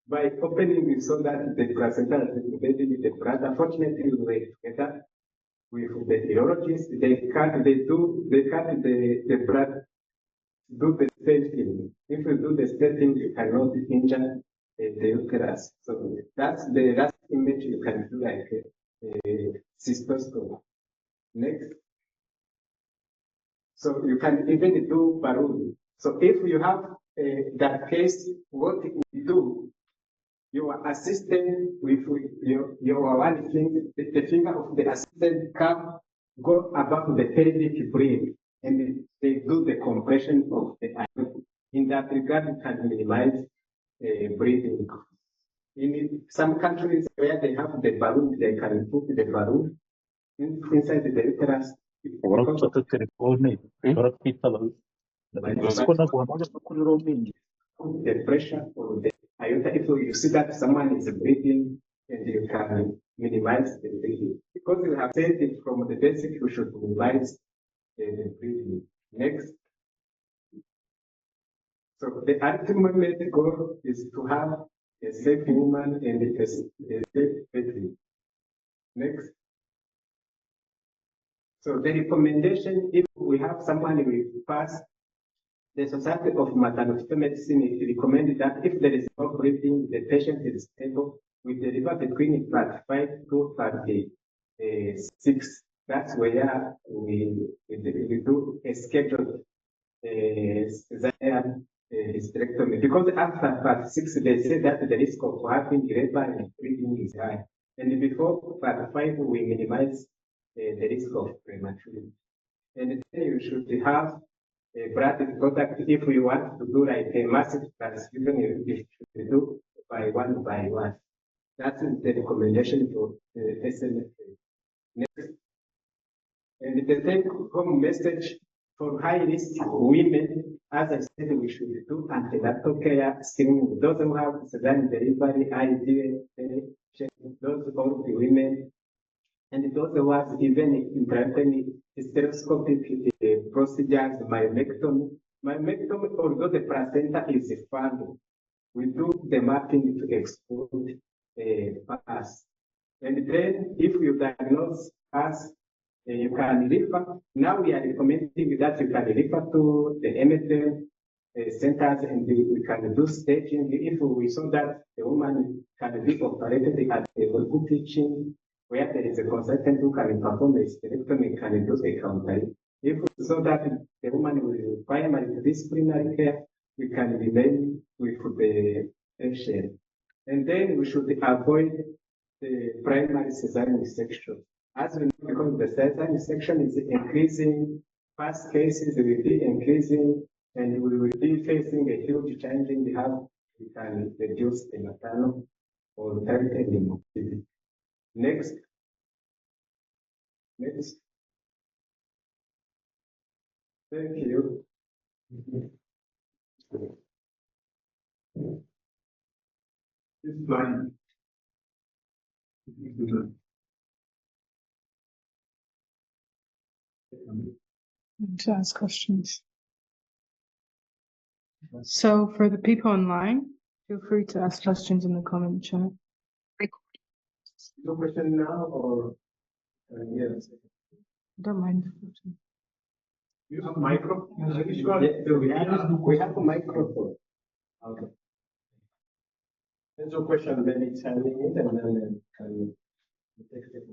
S4: by opening, we saw that the placenta was embedded with the bladder. Fortunately, we were together with the urologist. They cut the bladder, do the stenting. If you do the stenting, you cannot injure the uterus. So that's the last image you can do, like cystoscopy. Next. So you can even do balloon. So if you have that case, what you do, your assistant with your one finger, the finger of the assistant can go above the pelvic bridge, and they do the compression of the iron. In that regard, you can minimize breathing. In some countries where they have the balloon, they can put the balloon inside the uterus.
S7: وربطة التليفون وربطة
S4: The pressure or the iota, if you see that someone is breathing, and you can minimize the breathing. Because you have said it from the basic, you should minimize the breathing. Next. So the ultimate goal is to have a safe woman and a safe baby. Next. So the recommendation, if we have someone with pass, the Society of Maternal Medicine recommended that if there is no breathing, the patient is stable, we deliver between part 5 to part 6. That's where we do a scheduled cesarean hysterectomy. Because after part 6, they say that the risk of having labor and breathing is high. And before part 5, we minimize the risk of prematurity. And then you should have a blood product. If we want to do like a massive transfusion, you should do by one. That's the recommendation for SMS. Next. And the take-home message for high-risk women, as I said, we should do antenatal care screening. Those who have cesarean delivery, IVF, those all the women, and those who have even intrauterine hysteroscopic procedures, myomectomy. Myomectomy, although the placenta is found, we do the mapping to exclude us. And then if you diagnose us, you can refer. Now we are recommending that you can refer to the MSL centers, and we can do staging. If we saw that the woman can be operated at the good teaching, where there is a consultant who can perform the hysterectomy, can do a counter. If we saw that the woman will require multidisciplinary care, we can remain with the patient. And then we should avoid the primary cesarean section. As we know, because the cesarean section is increasing, past cases will be increasing, and we will be facing a huge change in the health. We can reduce the maternal or mortality morbidity. Next. Next. Thank you. This line.
S2: To ask questions. So for the people online, feel free to ask questions in the comment chat.
S4: No question now, or yes?
S2: Don't mind.
S4: You have microphone? Yeah, we have a microphone. Okay. There's a question, then it's handing it, and then can take it.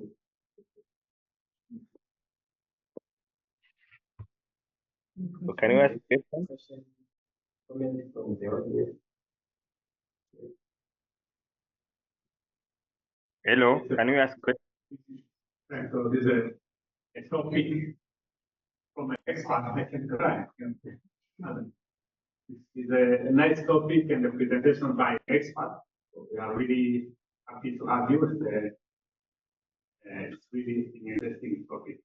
S7: So can you ask questions?
S4: Comment from the audience.
S7: Hello, can you ask questions?
S8: Right, so this is a topic from an expert, I can try. This is a nice topic and a presentation by an expert. We are really happy to have you. It's really an interesting topic.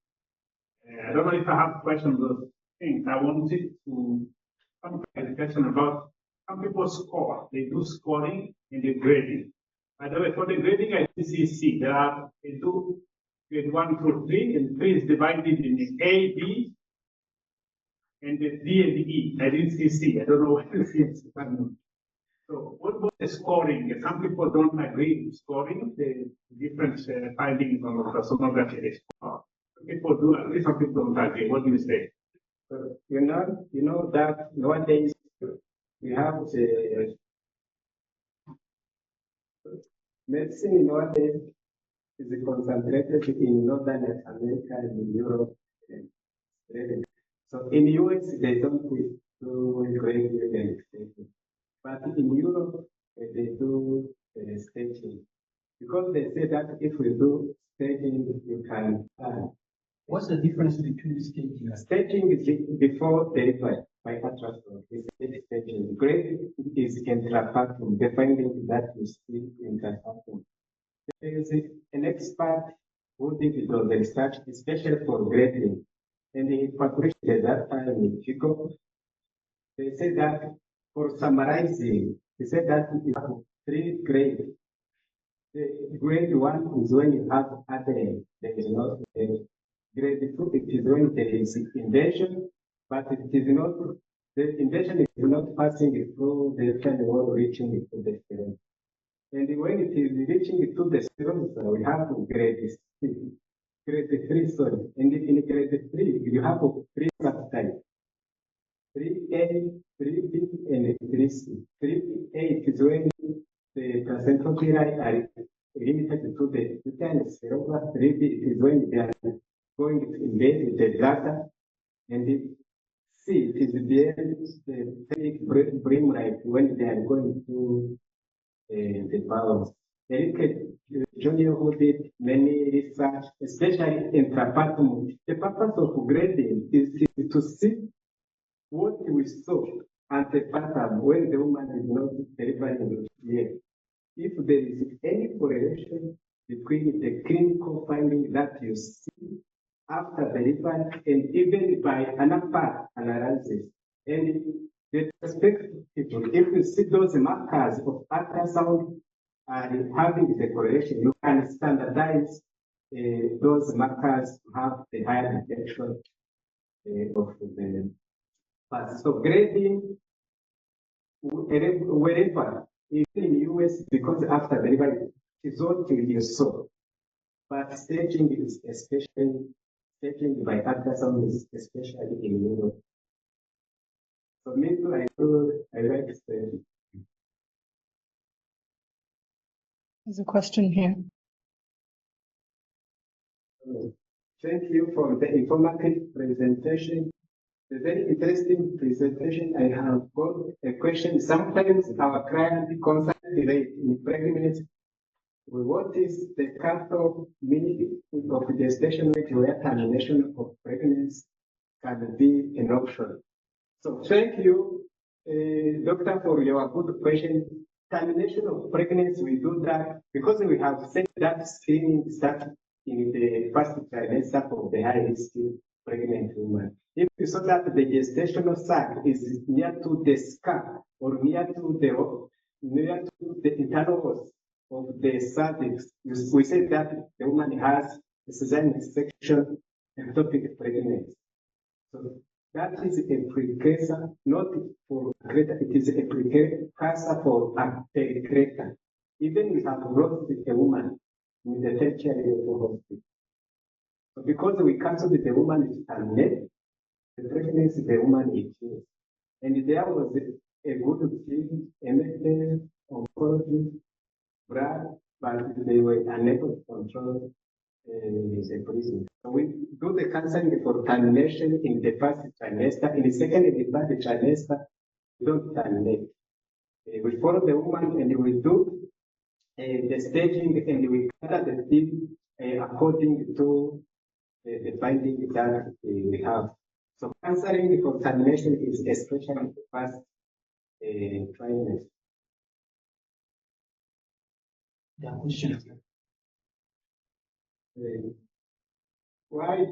S8: I don't know if I have questions on those things. I wanted to come to a question about some people score. They do scoring and the grading. By the way, for the grading at CCC, they do grade 1 through 3, and 3 is divided in A, B, and the D and the E. I didn't see C. I don't know what C is. So what about the scoring? Some people don't agree with scoring, the different findings on ultrasonography they score. Some people do agree, some people don't agree. What do you say?
S4: You know that nowadays we have the medicine nowadays is concentrated in Northern America and in Europe. So in US they don't do grading and staging, but in Europe they do staging because they say that if we do staging, you can.
S5: What's the difference between staging and
S4: Staging is before delivery by ultrasound. It's staging. Grading is intrapartum, the finding that you see intrapartum. There is an expert who did it on the research, especially for grading, and he published at that time in CHUK. They said that for summarizing, he said that you have 3 grades. The grade 1 is when you have adherence, there is not grade 2, it is when there is indentation, but it is not, the indentation is not passing through the cell wall reaching to the sperm. And when it is reaching to the sperm, we have grade 3. Grade 3, sorry. And in grade 3, you have 3 subtypes. 3A, 3B, and 3C. 3A is when the placental villi are limited to the uterus. 3B is when they are going to invade the bladder, and the C is the pelvic brim right when they are going to the bowels. Eric Junior, who did many research, especially intrapartum. The purpose of grading is to see what we saw antepartum when the woman is not delivering yet. If there is any correlation between the clinical finding that you see after delivery and even by another analysis, and the perspective, if you see those markers of ultrasound and having the correlation, you can standardize those markers to have the higher detection of the past. So grading wherever, even in US, because after delivery is what you saw, but staging is especially staging by ultrasound is especially in Europe. So me too, I like staging.
S2: There's a question here.
S4: Thank you for the informative presentation. A very interesting presentation. I have got a question. Sometimes our client constantly in pregnancy. What is the cutoff meaning of the gestation rate where termination of pregnancy can be an option? So thank you, doctor, for your good question. Termination of pregnancy, we do that because we have said that screening starts in the first trimester of the high risk pregnant woman. If you saw that the gestational sac is near to the scalp or near to the internal walls of the cervix, we say that the woman has a cesarean section ectopic pregnancy. So that is a precursor, not for Accreta, it is a precursor for Accreta. Even we have lost a woman with the tertiary hospital. So because we cancelled the woman is terminated, the pregnancy the woman is. And there was a good team, MSD, oncology, blood, but they were unable to control the prison. So we do the counseling for termination in the first trimester. In the second and the third trimester, we don't terminate. We follow the woman and we do the staging and we gather the team according to the finding that we have. So counseling for termination is especially the first trimester.
S5: There are questions.
S4: Why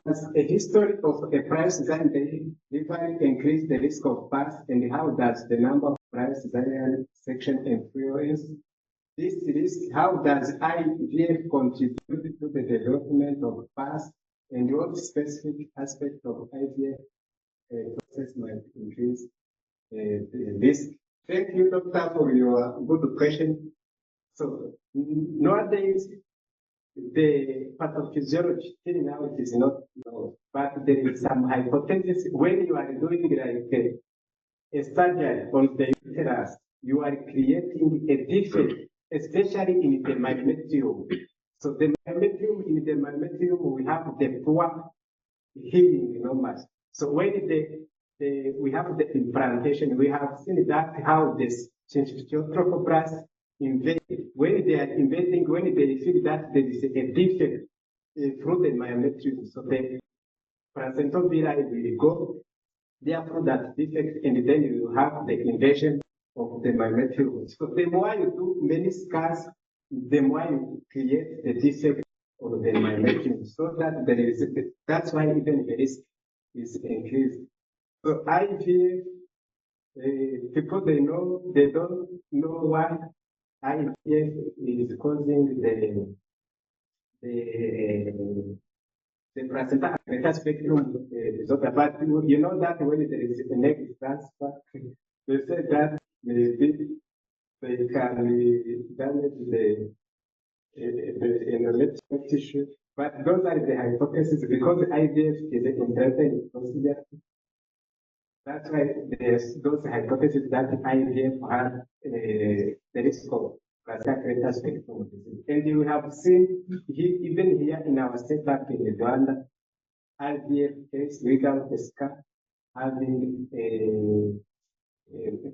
S4: does a history of a price design delivery increase the risk of pass, and how does the number of price design section influence this risk? How does IVF contribute to the development of pass, and what specific aspect of IVF process might increase the risk? Thank you, Doctor, for your good question. So nowadays, the pathophysiology till now it is not known, but there is some hypothesis when you are doing like a surgery on the uterus, you are creating a defect, especially in the myometrium. So the myometrium, in the myometrium, we have the poor healing normally. So when we have the implantation, we have seen that how this trophoblast invade. When they are invading, when they feel that there is a defect through the myometrium, so the placental villi will go there through that defect, and then you have the invasion of the myometrium. So the more you do many scars, the more you create the defect of the myometrium, so that there is that's why even the risk is increased. So IVF, people they don't know why IVF is causing the placenta accreta spectrum disorder. But you know that when there is an egg transfer, they say that maybe they can damage the endometrial tissue. But those are the hypotheses, because IVF is an inherited procedure. That's why there's those hypotheses that IVF has the risk of Placenta Accreta Spectrum disease. And you have seen even here in our setup in Rwanda, IVF case without the scar having a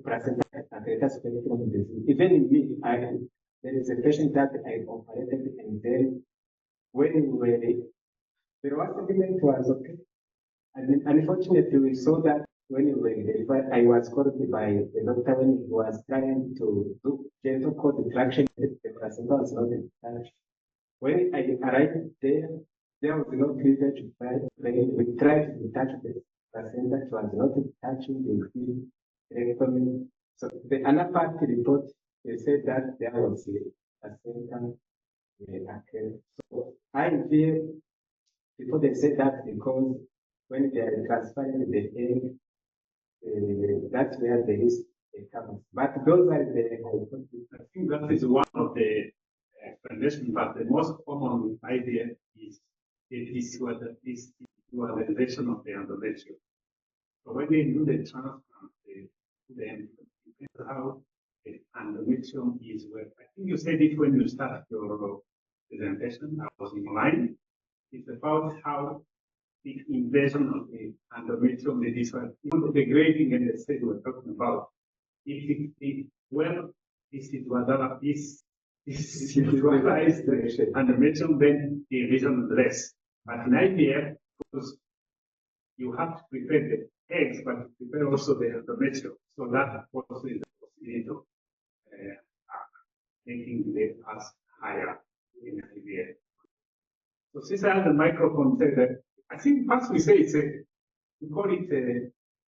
S4: Placenta Accreta Spectrum disease. Even in me, there is a patient that I operated, and then when we were, the last segment was okay. And unfortunately, we saw that when we were delivered, I was called by the doctor when he was trying to do gentle cord retraction. The placenta was not attached. When I arrived there was no cleavage. We tried to touch the placenta, it was not touching the rectomy. So the another part report, they said that there was a placenta. So IVF, before they said that because when they are transferring the egg, that's where the risk comes. But those are the hypotheses.
S8: I think that is one of the explanations, but the most common idea is the visualization of the endometrium. So when they do the transplant, then depends how the endometrium is worked. I think you said it when you started your presentation. I was in line. It's about how the invasion of the endometrium, the grading and the state we're talking about. If this visualized endometrium, then the invasion is less. But in IVF, because you have to prepare the eggs, but prepare also the endometrium. So that also is the possibility of making the pass higher in IVF. So since I have the microphone, say that I think first we say we call it a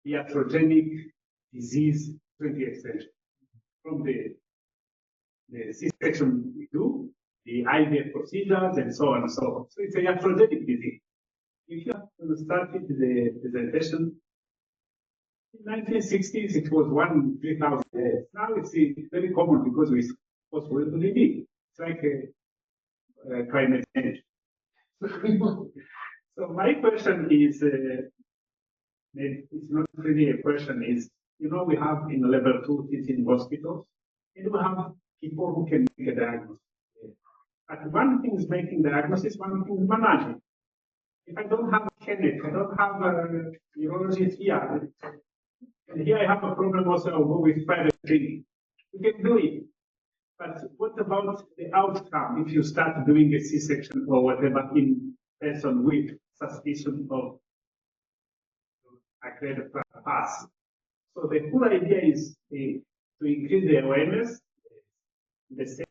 S8: iatrogenic disease 20th century. From the C-section we do, the IVF procedures, and so on and so on. So it's a iatrogenic disease. If you have started the presentation in 1960s, it was 1 in 3,000 years. Now it's very common because we supposed to live. It's like a climate change. So my question is, it's not really a question, is, you know, we have in level 2 teaching hospitals, and we have people who can make a diagnosis. But one thing is making diagnosis, one thing is managing. If I don't have a clinic, I don't have a urologist here, and here I have a problem also, I'll go with private clinic. We can do it. But what about the outcome if you start doing a C-section or whatever in person with suspicion of accredited pass? So the whole idea is to increase the awareness. The same.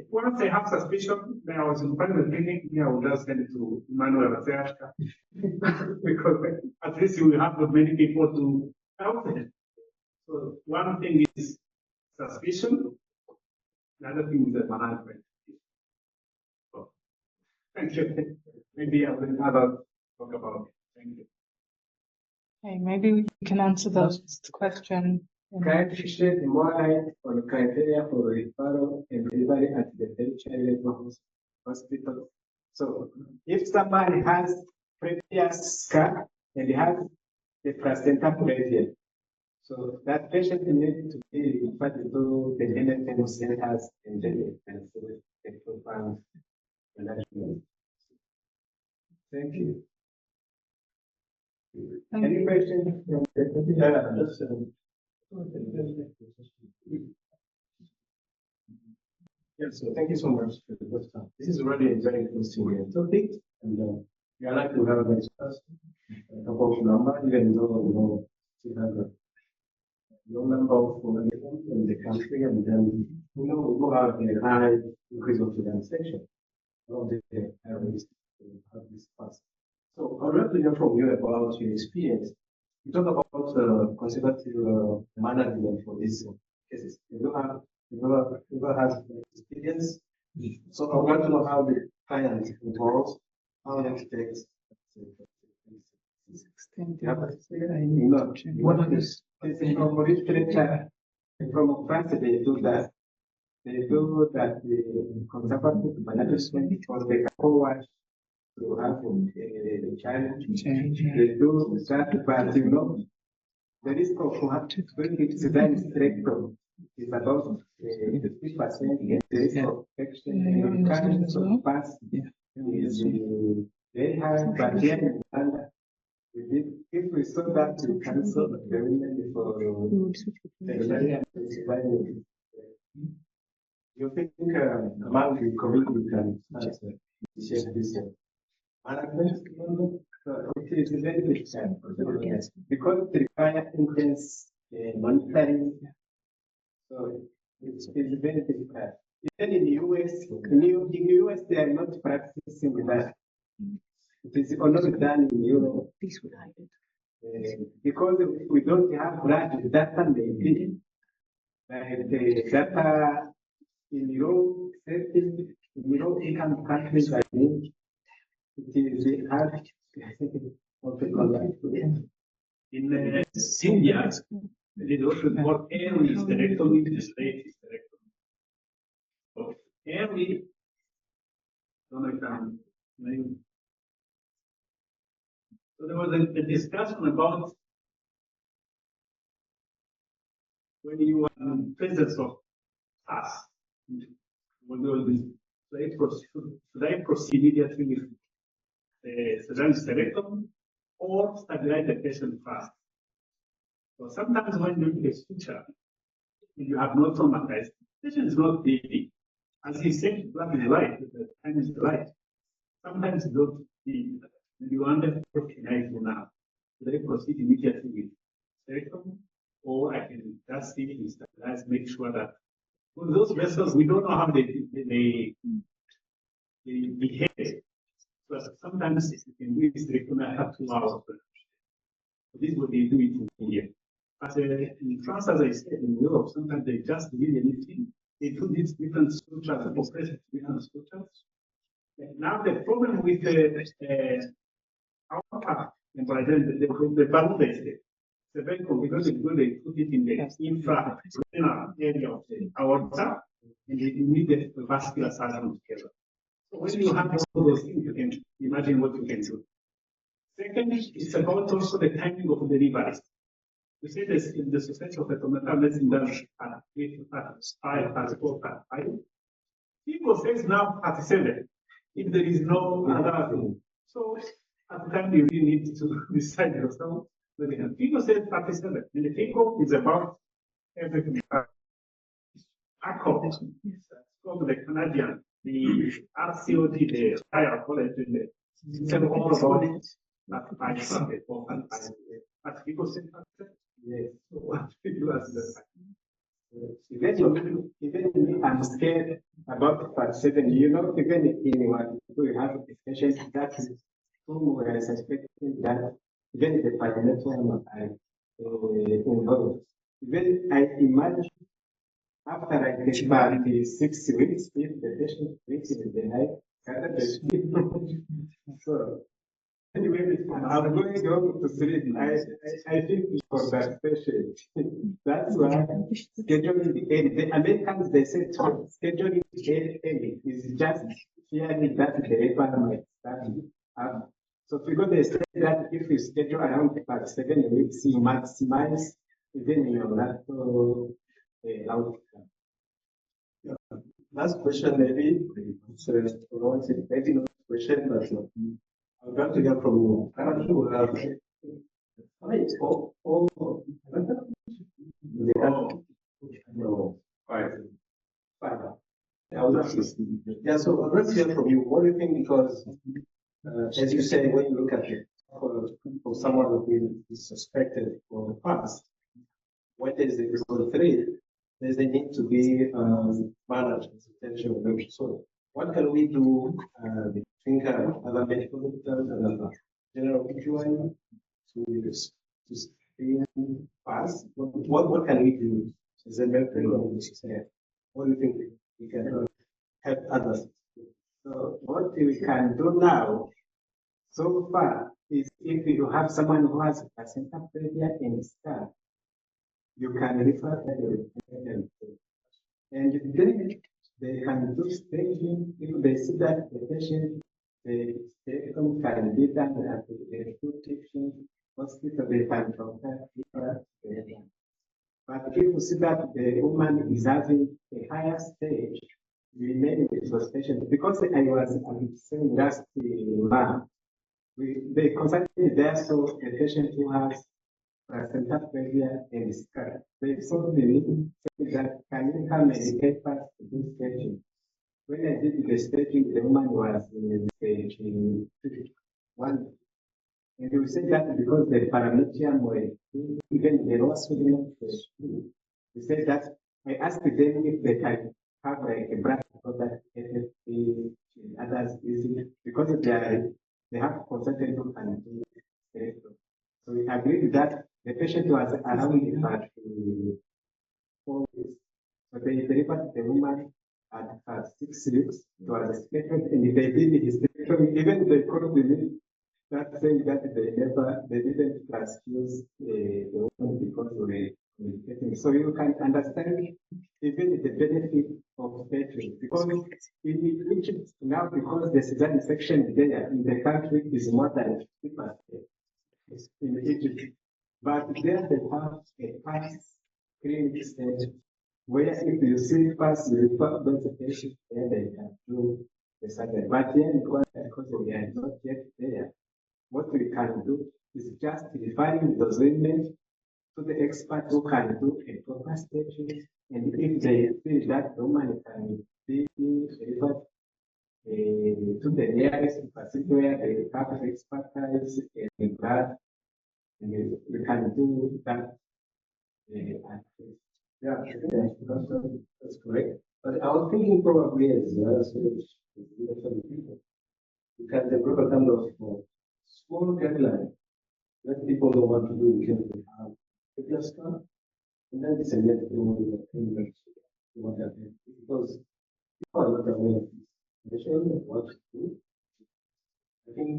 S8: Once I have suspicion, then I was in front of the clinic, I will just send it to Emmanuel and say, because at least you will have many people to help them. So one thing is suspicion, the other thing is the management. So, thank you. Maybe I will have a talk about it. Thank you.
S2: Okay, maybe we can answer those questions.
S4: Can you shed more light on criteria for referral and delivery at the tertiary level hospital? So, if somebody has previous scar and has the placenta accreta, so that patient needs to be referred to the NFM centers and then the profound management. Thank you. Any questions? Yes, so thank you so much for the question. This is really a very interesting topic, and we are like to have a couple of numbers, even though we have a low number of population in the country, and then we go have a high increase of transaction. All the areas have this pass. So I'd like to hear from you about your experience. You talk about conservative management for these cases. You have experience. So I want to know how the client involves, how it takes. What is for each literature from France? They do that. They do that the conservative management because they can forward to have a challenge. They do that, but the risk of when it's done spectrum is about 50%. The risk of infection and the pass is very high, but here in Rwanda, if we saw that we cancel the women for you think among the community can share this management? It is very difficult because it requires intense monitoring. So it's very difficult. Even in the US, they are not practicing that. It is only done in Europe. Because we don't have large data, maybe like the data in your income countries, I think it is hard.
S8: In India, it is also more early hysterectomy, late hysterectomy. So early, so there was a discussion about when you are in presence of us, should I proceed immediately with cesarean hysterectomy or stabilize the patient first? So sometimes when you do a suture, you have not traumatized, the patient is not bleeding. As he said, black is right, the time is right. Sometimes you don't bleed. And you want to recognize now. Should I proceed immediately with hysterectomy, or I can just see it stabilize, make sure that with those vessels, we don't know how they behave. But sometimes you can do hysterectomy after 2 hours. So this is what they do in India. But in France, as I said, in Europe, sometimes they just leave anything. They do these different structures, different structures. And now the problem with our part, and by then the balloon they say, it's very complicated because they put it in the infra area of the aorta, and they need the vascular surgeon together. So when you have all those things, you can imagine what you can do. Secondly, it's about also the timing of delivery. You see this in the Society of Maternal Medicine done at 5, at 4, at 5. People says now at 7, if there is no other thing. So at the time you really need to decide yourself. People say 37, and the people is about everything. ACOP, the Canadian, the RCOG, the higher college, it's all about but people say
S4: Yes. So what we do as the even I'm scared about part 7. You know, even in what we have a patient that is whom we are suspecting that even the parameter are involved. Even I imagine after like about the 6 weeks, if the patient reaches the night, so anyway, I'm going home to sleep. I think for that patient. That's why scheduling the early. The Americans they say scheduling the early is just fearing that the labor might start up. So because they say that if you schedule around about 7 weeks, you maximize even your natural outcome.
S5: Last question, maybe it's a maybe not question, but I'd love to hear from you. Currently, we have five. Yeah, so I'd love to hear from you. What do you think? Because as you say, when you look at it, for someone who is suspected for the past, when there's the result 3, there's a need to be managed attention. So what can we do between other medical doctors and other general PGY to screen fast? What can we do as a medical doctor? What do you think we can help others?
S4: So what we can do now, so far, is if you have someone who has a placenta previa in scar, you can refer them. And then they can do staging if they see that the patient, the staging can be done at the two teaching hospital, they can compare. But if you see that the woman is having a higher stage, we remain with those patients because I was saying last month, they consulted there, so a patient who has placenta previa and scar. They saw me that can you come and help us to do staging? When I did the staging, the woman was in stage 1. And you say that because the parametrium were even the raw sodium was good. You said that I asked them if they can have like a bracket so that FFP and others easily because they have consultant who can do it. So we agreed that the patient was around about 4 weeks. So they delivered the woman at 6 weeks. It was expected, and they did hysterectomy. Even they called me that saying that they didn't transfuse the woman because we were communicating. So you can understand even the benefit of staging because in Egypt now, because the cesarean section there in the country is more than 50% in Egypt, but there they have a past clinic stage where if you see past, you refer those patients there, they can do the surgery. But here in Rwanda, because we are not yet there, what we can do is just referring those women to the expert who can do a proper staging, and if they feel that the woman can be referred to the nearest facility where they have expertise in blood, and we can do that.
S5: Yeah, that's correct. But I was thinking probably as people, you can develop a kind of small guideline. Let people know what to do in case they have a cluster, and then disseminate it to the thing what happened. Because people are not aware of this information of what to do. I think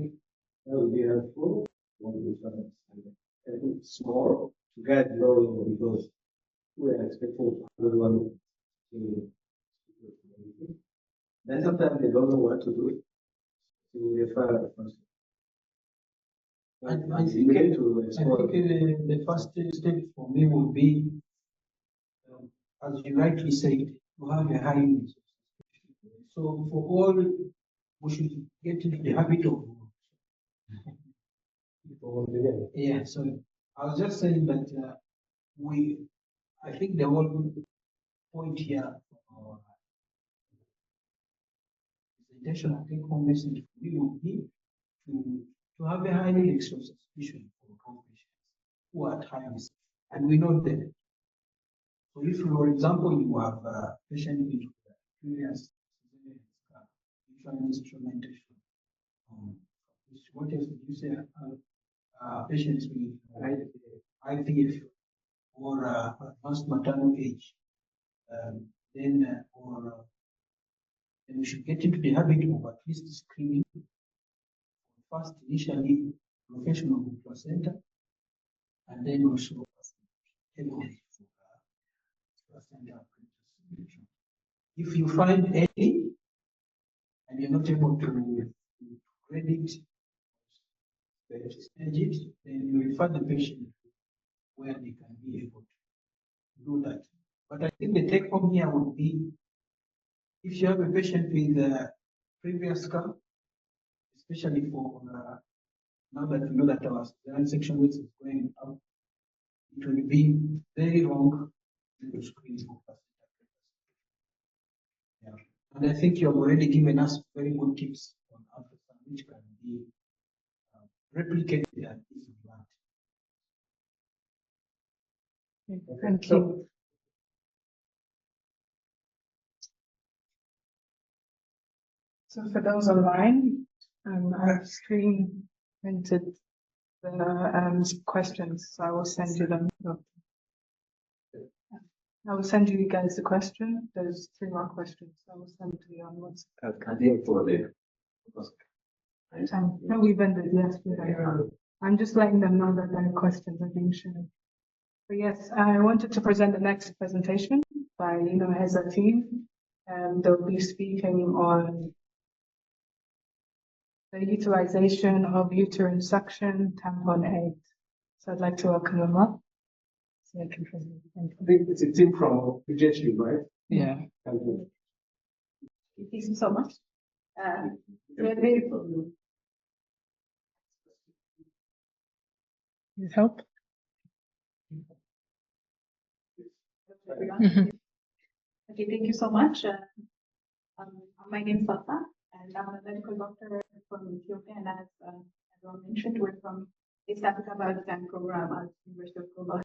S5: that would be helpful when we start understanding. I think small to guide low because we are expecting everyone to. Then sometimes they don't know what to do. To refer the person.
S9: I think the first step for me would be, as you rightly said, to have a high use. So for all, we should get into the habit of. Yeah, so I was just saying that I think the whole point here for presentation, I think home message we will be to have a highly resourced institution for patients who are at high risk and we know them. So if, for example, you have a patient with previous instrumentation, what else would you say? Patients with IVF or advanced maternal age, then we should get into the habit of at least screening first initially professional with placenta, and then also evidence for placenta accreta spectrum. If you find any and you're not able to credit it, then you refer the patient where they can be able to do that. But I think the take home here would be, if you have a patient with a previous scar, especially for now that we know that our cesarean section weight is going up, it will be very wrong to screen for placenta accreta. Yeah. And I think you have already given us very good tips on ultrasound, which can be replicated and easily learned.
S2: Thank you. So for those online, I've screen printed the questions, so I will send you them. I will send you guys the question. There's 3 more questions. I will send to you on WhatsApp. No, we've ended, yes. I'm just letting them know that their questions are being shared. But yes, I wanted to present the next presentation by Heza team. They'll be speaking on the utilization of uterine suction, tampon aid. So I'd like to welcome them up. So I can present.
S5: It's a team from PGHU, right?
S2: Yeah.
S5: Thank you.
S10: Thank you so much.
S2: Please help.
S10: Okay, thank you so much. My name is Safa, and I'm a medical doctor from Ethiopia, and as everyone mentioned, we're from East Africa Biodesign Program at University of Global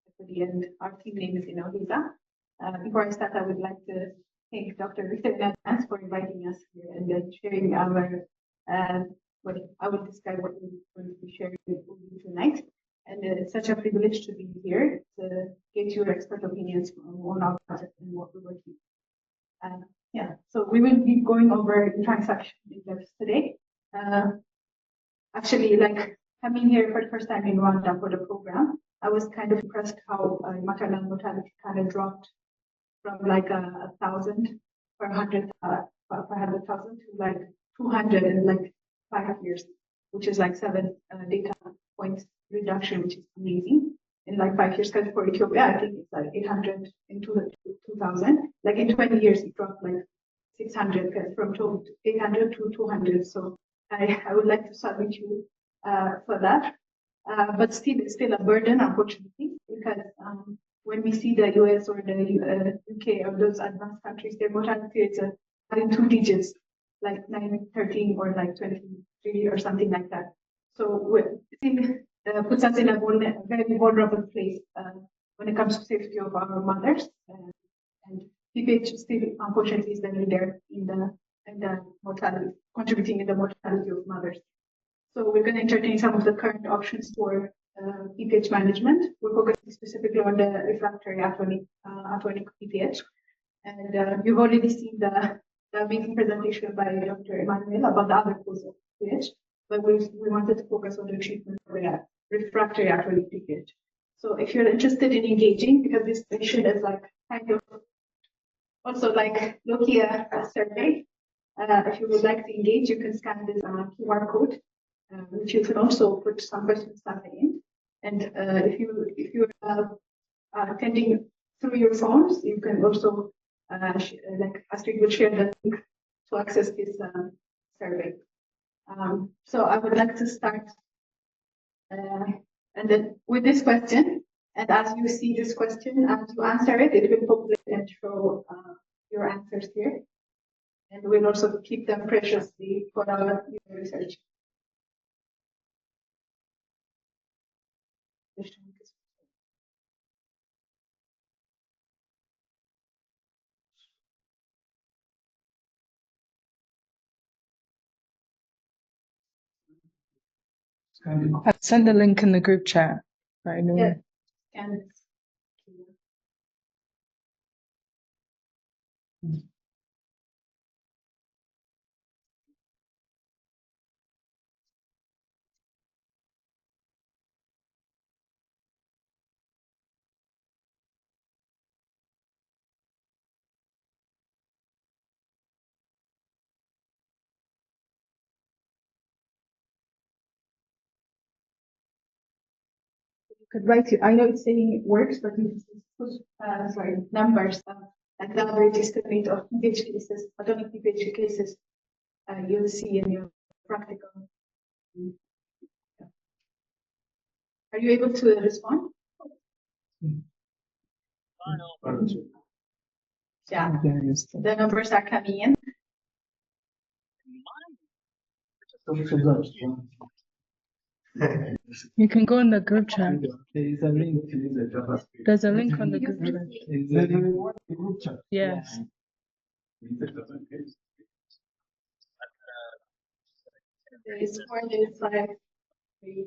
S10: Equity, and our team name is Inaudiza. Before I start, I would like to thank Dr. Victor in advance for inviting us here and then sharing our what I will describe what we're going to be sharing with you tonight. And it's such a privilege to be here to get your expert opinions on our project and what we're working on. Yeah, so we will be going over transaction index today. Actually, like coming here for the first time in Rwanda for the program, I was kind of impressed how maternal mortality kind of dropped from like 1,000 per 100,000 to like 200 in like 5 years, which is like 7 data points reduction, which is amazing in like 5 years. Because for Ethiopia, I think it's like 800 in 2000. Like in 20 years, it dropped like 600 from 800 to 200. So I would like to salute you for that. But still, it's still a burden, unfortunately, because when we see the US or the UK or those advanced countries, their mortality rates are in 2 digits, like 9, 13 or like 23 or something like that. So it puts us in a very vulnerable place when it comes to safety of our mothers. And PPH still, unfortunately, is the leader in the mortality, contributing in the mortality of mothers. So we're going to entertain some of the current options for PPH management. We're focusing specifically on the refractory atonic PPH. And you've already seen the amazing presentation by Dr. Emmanuel about the other causes of PPH, but we wanted to focus on the treatment for the refractory atonic PPH. So if you're interested in engaging, because this session is like kind of also like low-key a survey, if you would like to engage, you can scan this QR code, which you can also put some questions in. And if you are attending through your phones, you can also like Astrid will share the link to access this survey. So I would like to start and then with this question. And as you see this question, as you answer it, it will populate and show your answers here. And we'll also keep them preciously for our research.
S2: I'll send the link in the group chat right now.
S10: Yeah. And you could write it. I know it's saying it works, but you put numbers like the average estimate of PPH cases, atomic PPH cases, you'll see in your practical. Are you able to respond? Yeah, the numbers are coming in.
S2: You can go in the group chat.
S9: There is a link to the JavaScript.
S2: There's a link on the group chat.
S9: There is a link on the group chat.
S2: Yes.
S10: There is 4, there is 5, 3.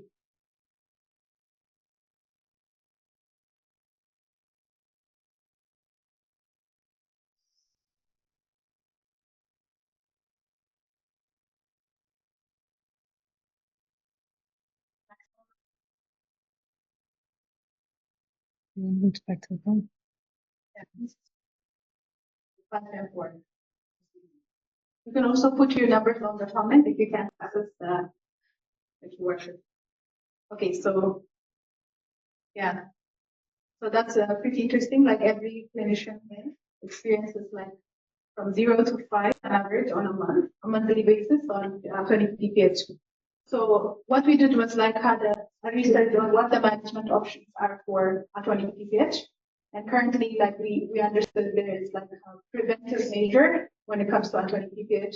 S2: Back to the phone.
S10: Yeah. 5 and 4. You can also put your numbers on the comment if you can't access the workshop. Okay, so yeah, so that's pretty interesting. Like every clinician experiences like from 0 to 5 on average on a monthly basis on 20 PPH. So what we did was like had a research on what the management options are for a 20 PPH. And currently, like we understood there is like a preventive measure when it comes to 20 PPH.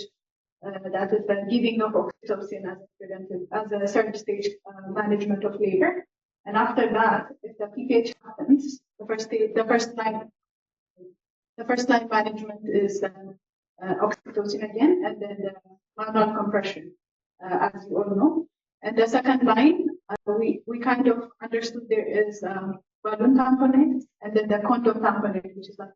S10: That is the giving of oxytocin as a preventive, as a third stage management of labor. And after that, if the PPH happens, the first line management is oxytocin again, and then the manual compression, as you all know. And the second line, we kind of understood there is balloon tamponade, and then the condom tamponade, which is like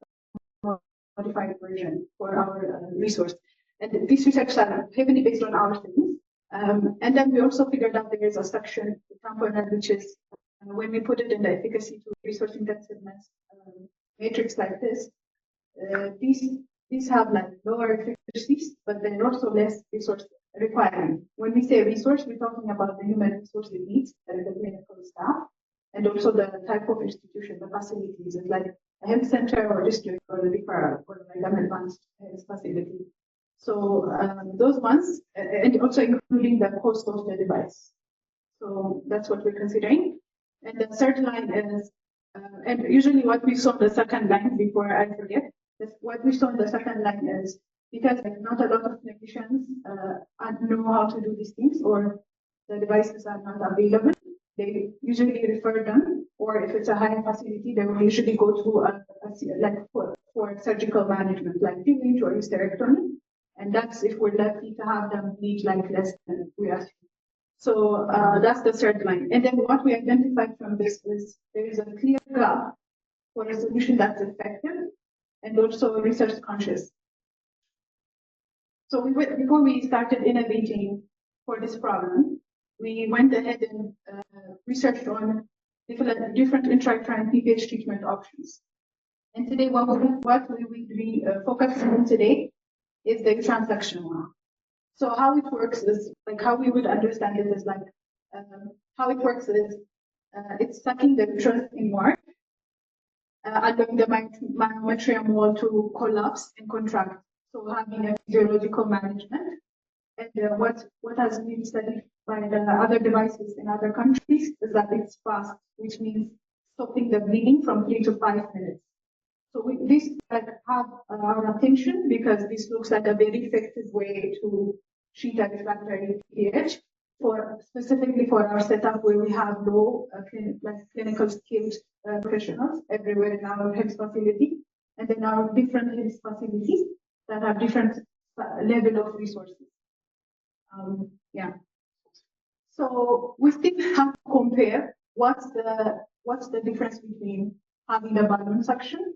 S10: a modified version for our resource. And these research are heavily based on our things. And then we also figured out there is a suction tamponade, which is when we put it in the efficacy to resource intensiveness matrix like this, these have like lower efficiencies, but they're also less resource requirement. When we say resource, we're talking about the human resource needs, that is the clinical staff, and also the type of institution, the facilities, it's like a health center or district or a referral or like an advanced health facility. So those ones, and also including the cost of the device. So that's what we're considering. And the third line is, and usually what we saw the second line, before I forget, what we saw in the second line is because like, not a lot of clinicians know how to do these things, or the devices are not available. They usually refer them, or if it's a higher facility, they will usually go to like for surgical management, like PH or hysterectomy. And that's if we're lucky to have them need like less than we ask. So that's the third line. And then what we identified from this is there is a clear gap for a solution that's effective and also research conscious. So before we started innovating for this problem, we went ahead and researched on different intrauterine PPH treatment options. And today, what we be focusing on today is the transaction one. So how it works is like how we would understand it is like how it works is it's sucking the uterus inward, allowing the myometrium wall to collapse and contract. So having a physiological management. And what has been studied by the other devices in other countries is that it's fast, which means stopping the bleeding from 3 to 5 minutes. So this have our attention because this looks like a very effective way to treat a refractory PPH, specifically for our setup where we have low clinical skilled professionals everywhere in our health facility, and then our different health facilities that have different level of resources. So we still have to compare what's the difference between having the balloon suction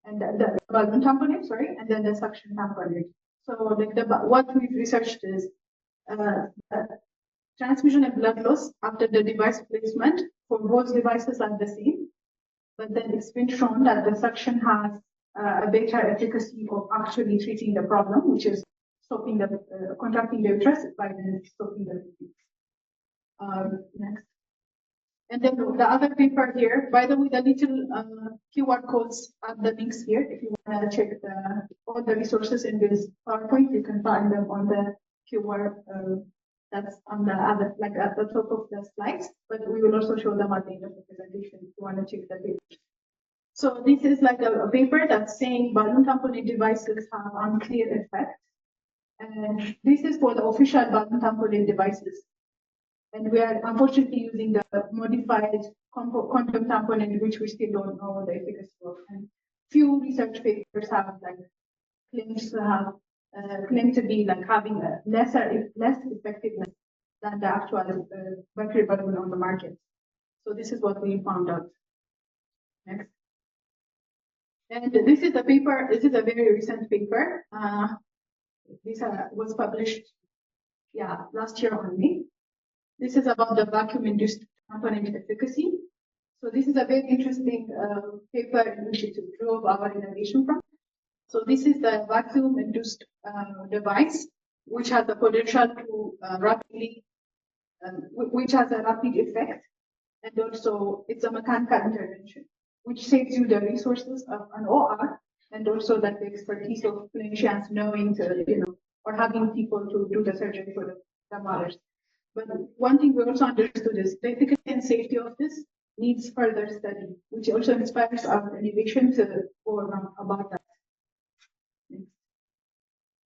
S10: and the balloon tamponade, sorry, and then the suction tamponade. So what we've researched is the transmission and blood loss after the device placement for both devices are the same, but then it's been shown that the suction has a better efficacy of actually treating the problem, which is stopping the contracting the uterus by then stopping the repeats. Next. And then the other paper here, by the way, the little QR codes are the links here. If you want to check all the resources in this PowerPoint, you can find them on the QR that's on the other, like at the top of the slides, but we will also show them at the end of the presentation if you want to check the paper. So this is like a paper that's saying balloon tamponade devices have unclear effect. And this is for the official balloon tamponade devices. And we are unfortunately using the modified condom tamponade, which we still don't know the efficacy of. And few research papers have like claims to have claim to be like having a less effectiveness than the actual mercury balloon on the market. So this is what we found out. Next. And this is a paper. This is a very recent paper. This was published, last year only. This is about the vacuum-induced tamponade efficacy. So this is a very interesting paper in which it drove our innovation from. So this is the vacuum-induced device, which has the potential to which has a rapid effect, and also it's a mechanical intervention, which saves you the resources of an OR, and also that the expertise of clinicians knowing to, or having people to do the surgery for the mothers. But one thing we also understood is the efficacy and safety of this needs further study, which also inspires our innovation to go about that.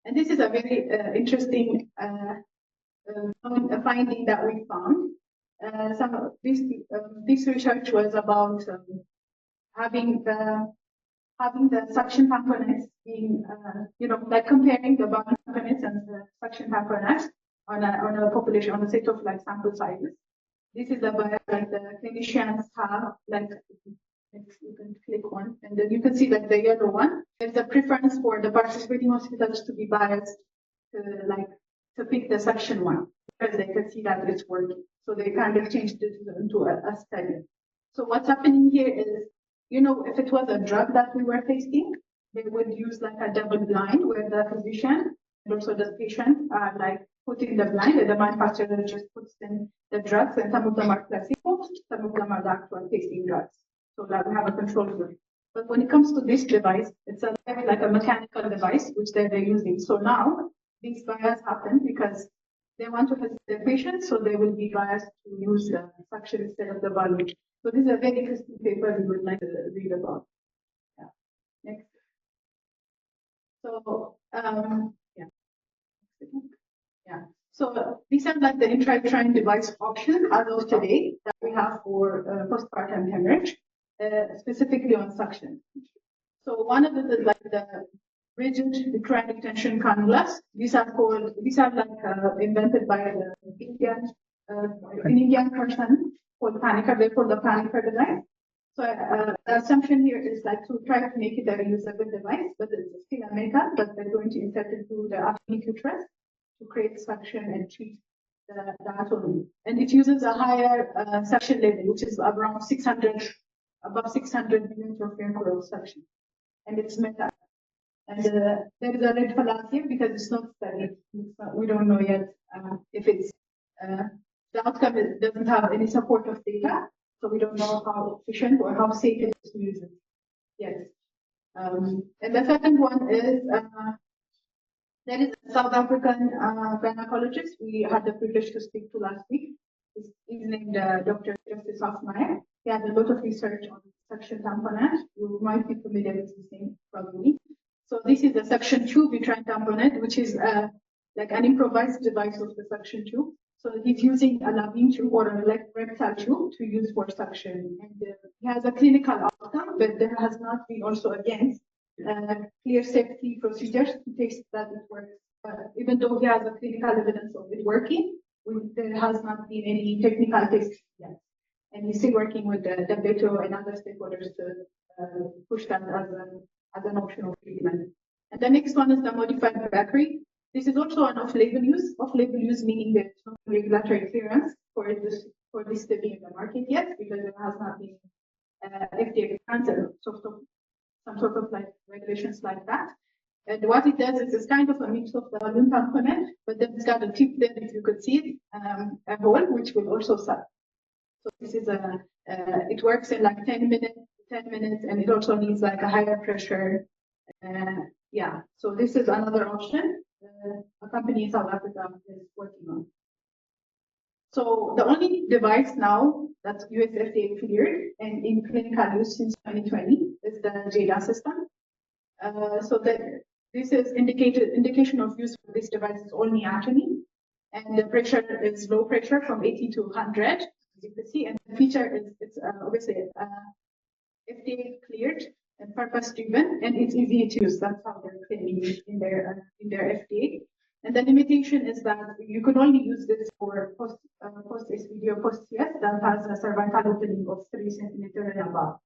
S10: And this is a very interesting finding that we found. Some of this research was about having the suction tamponades being, like comparing the balloon tamponades and the suction tamponades on a population, on a set of like sample sizes. This is the bias that the clinicians have, like you can click one, and then you can see that the yellow one, there's a preference for the participating hospitals to be biased to pick the suction one, because they can see that it's working. So they kind of changed it into a study. So what's happening here is, if it was a drug that we were testing, they would use like a double blind where the physician and also the patient are like putting the blind, and the manufacturer just puts in the drugs, and some of them are placebo, some of them are the actual tasting drugs. So that we have a control group. But when it comes to this device, it's like a mechanical device which they're using. So now these bias happen because they want to help the patient, so they will be biased to use the suction instead of the balloon. So this is a very interesting paper we would like to read about. Yeah. Next. So So these are like the intrauterine device options as of today that we have for postpartum hemorrhage, specifically on suction. So one of it is like the rigid uterine retention cannulas. These are invented by an Indian person called Panicker. They call the Panicker device. So the assumption here is like to try to make it a reusable device, but it's still a method that they're going to insert into the atomic uterus to create suction and treat the anatomy. And it uses a higher suction level, which is around 600, above 600 millimeters of mercury of suction. And it's meta. And there is a red flag here because it's not studied. We don't know yet if it's, the outcome doesn't have any support of data. So we don't know how efficient or how safe it is to use it. Yes. And the second one is, there is a South African gynecologist we had the privilege to speak to last week. He's named Dr. Justice Hoffmeyer. He had a lot of research on suction tamponade. You might be familiar with the same probably. So this is the suction tube uterine tamponade, which is like an improvised device of the suction tube. So he's using a Lavin tube or a rectal tube to use for suction. And he has a clinical outcome, but there has not been also, again, clear safety procedures to test that it works. Even though he has a clinical evidence of it working, there has not been any technical tests yet. And we're still working with the WHO and other stakeholders to push that as an optional treatment. And the next one is the modified battery. This is also an off-label use. Off-label use meaning there's no regulatory clearance for this to be in the market yet, because there has not been FDA clearance or some sort of like regulations like that. And what it does is it's kind of a mix of the balloon component, but then it's got a tip there, if you could see it, a hole, which will also suck. So this is it works in like 10 minutes, and it also needs like a higher pressure. Yeah, so this is another option a company in South Africa is working on. So the only device now that's US FDA cleared and in clinical use since 2020 is the JADA system. So this is indication of use for this device is only neotomy, and the pressure is low pressure from 80 to 100, as you can see, and the feature is it's obviously FDA cleared and purpose driven, and it's easy to use. That's how they're claiming in their FDA. And the limitation is that you can only use this for post SVD or post CS that has a cervical opening of 3 centimeters and above.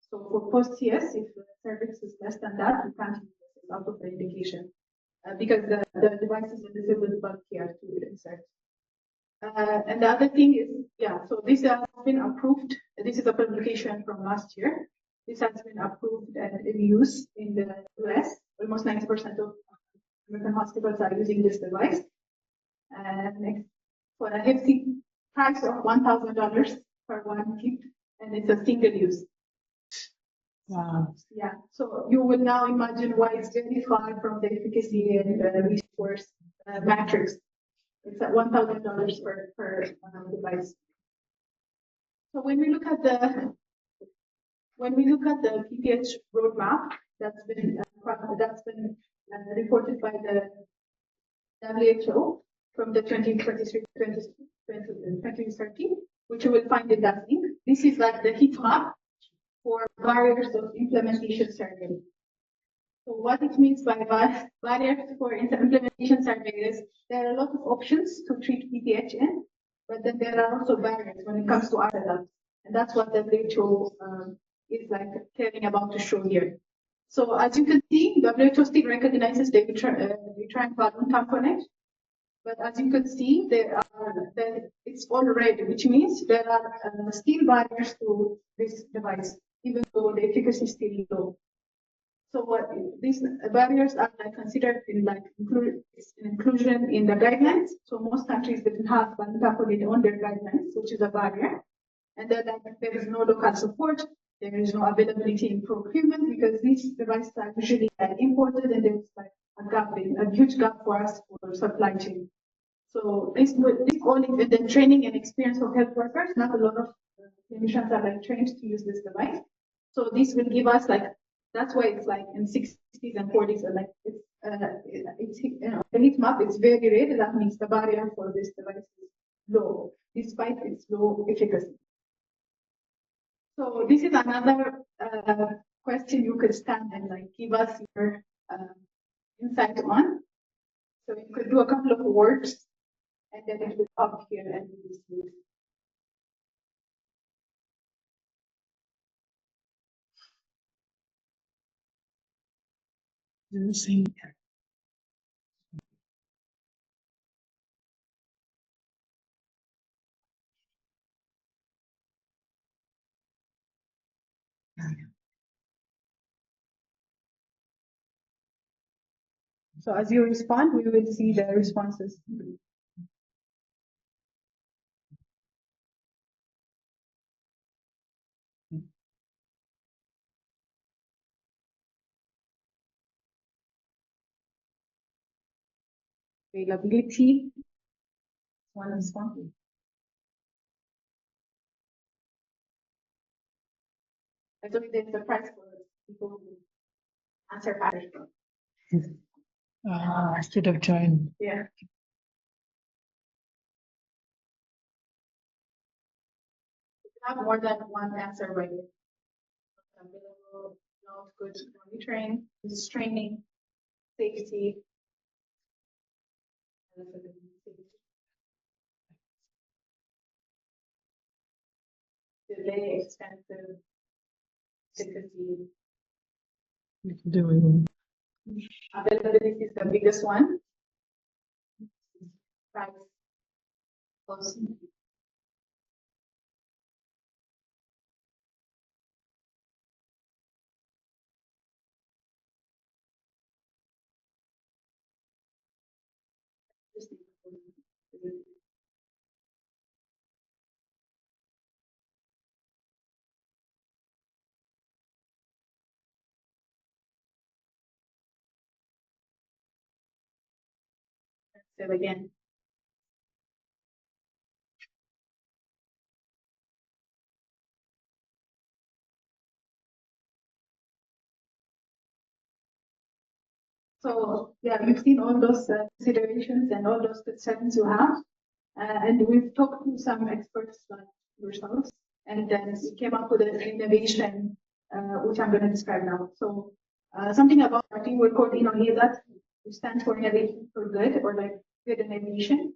S10: So for post CS, if the cervix is less than that, you can't use this out of the indication because the device is invisible but here to insert. And the other thing is, yeah, so this has been approved. This is a publication from last year. This has been approved and in use in the US. Almost 90% of American hospitals are using this device. And for a hefty price of $1,000 for one kit, and it's a single use.
S2: Wow.
S10: Yeah, so you will now imagine why it's very far from the efficacy and the resource matrix. It's at $1,000 per device. So when we look at the PPH roadmap that's been reported by the WHO from the 2023 2030, which you will find in that link. This is like the heat map for barriers of implementation surgery. So what it means by barriers for implementation surgery is there are a lot of options to treat PPH in, but then there are also barriers when it comes to adults, and that's what the WHO is like caring about to show here. So as you can see, WHO still recognizes the uterine balloon component, but as you can see, it's all red, which means there are still barriers to this device, even though the efficacy is still low. So what these barriers are considered in inclusion in the guidelines. So most countries didn't have balloon component on their guidelines, which is a barrier, and then there is no local support. There is no availability in procurement because these devices are usually imported, and there's like a huge gap for us for supply chain. So this all is in the training and experience of health workers. Not a lot of clinicians are trained to use this device. So this will give us that's why it's in 60s and 40s. It's the heat map is very rare. That means the barrier for this device is low, despite its low efficacy. So this is another question you could stand and give us your insight on. So you could do a couple of words, and then it will up here and we will see. So as you respond, we will see the responses. Availability, one response. I don't think there's a price for people who answer faster.
S2: I should have joined.
S10: Yeah. Have more than one answer right here. Available, not good monitoring, this is training, safety. delay, expensive, difficulty. Availability is the biggest one. Price. Also. So again. So yeah, you've seen all those considerations and all those concerns you have, and we've talked to some experts like yourselves, and then we came up with an innovation, which I'm going to describe now. So something about our team we're calling on is that it stands for innovation for good, or like good innovation,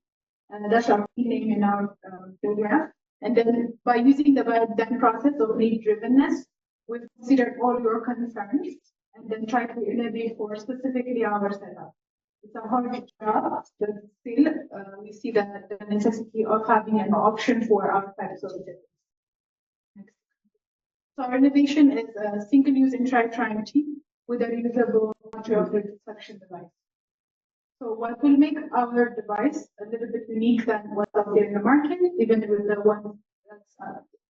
S10: and that's our key name in our program. And then by using the then process of need-drivenness, we've considered all your concerns and then try to innovate for specifically our setup. It's a hard job, but still we see the necessity of having an option for our types of business. Next. So our innovation is a single-use intrauterine with a reusable intraocular suction device. So what will make our device a little bit unique than what's out there in the market, even with the one that's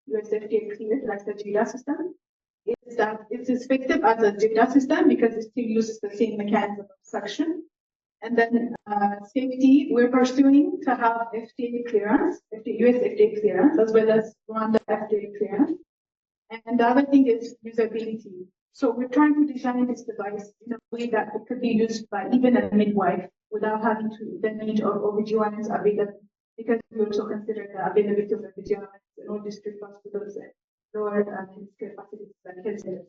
S10: US FDA cleared, like the JIDA system, is that it's effective as a JIDA system because it still uses the same mechanism of suction. And then safety, we're pursuing to have FDA clearance, US FDA clearance, as well as Rwanda FDA clearance. And the other thing is usability. So we're trying to design this device in a way that it could be used by even a midwife without having to the need of OBGYNs available, because we also consider the availability of OBGYNs in all district hospitals and lower healthcare facilities like health centers.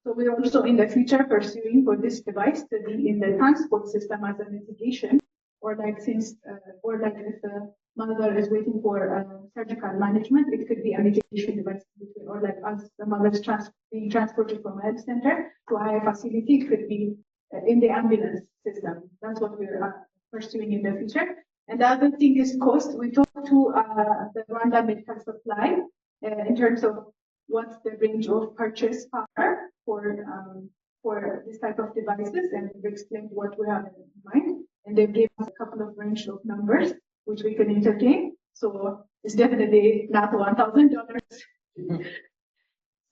S10: So we're also in the future pursuing for this device to be in the transport system as a mitigation, or like since, or like if the mother is waiting for surgical management, it could be a mitigation device, or like as the mother is being transported from a health center to a higher facility, it could be in the ambulance system. That's what we're pursuing in the future. And the other thing is cost. We talked to the Rwanda medical supply in terms of what's the range of purchase power for this type of devices, and we've explained what we have in mind. And they gave us a couple of range of numbers which we can entertain. So it's definitely not $1,000.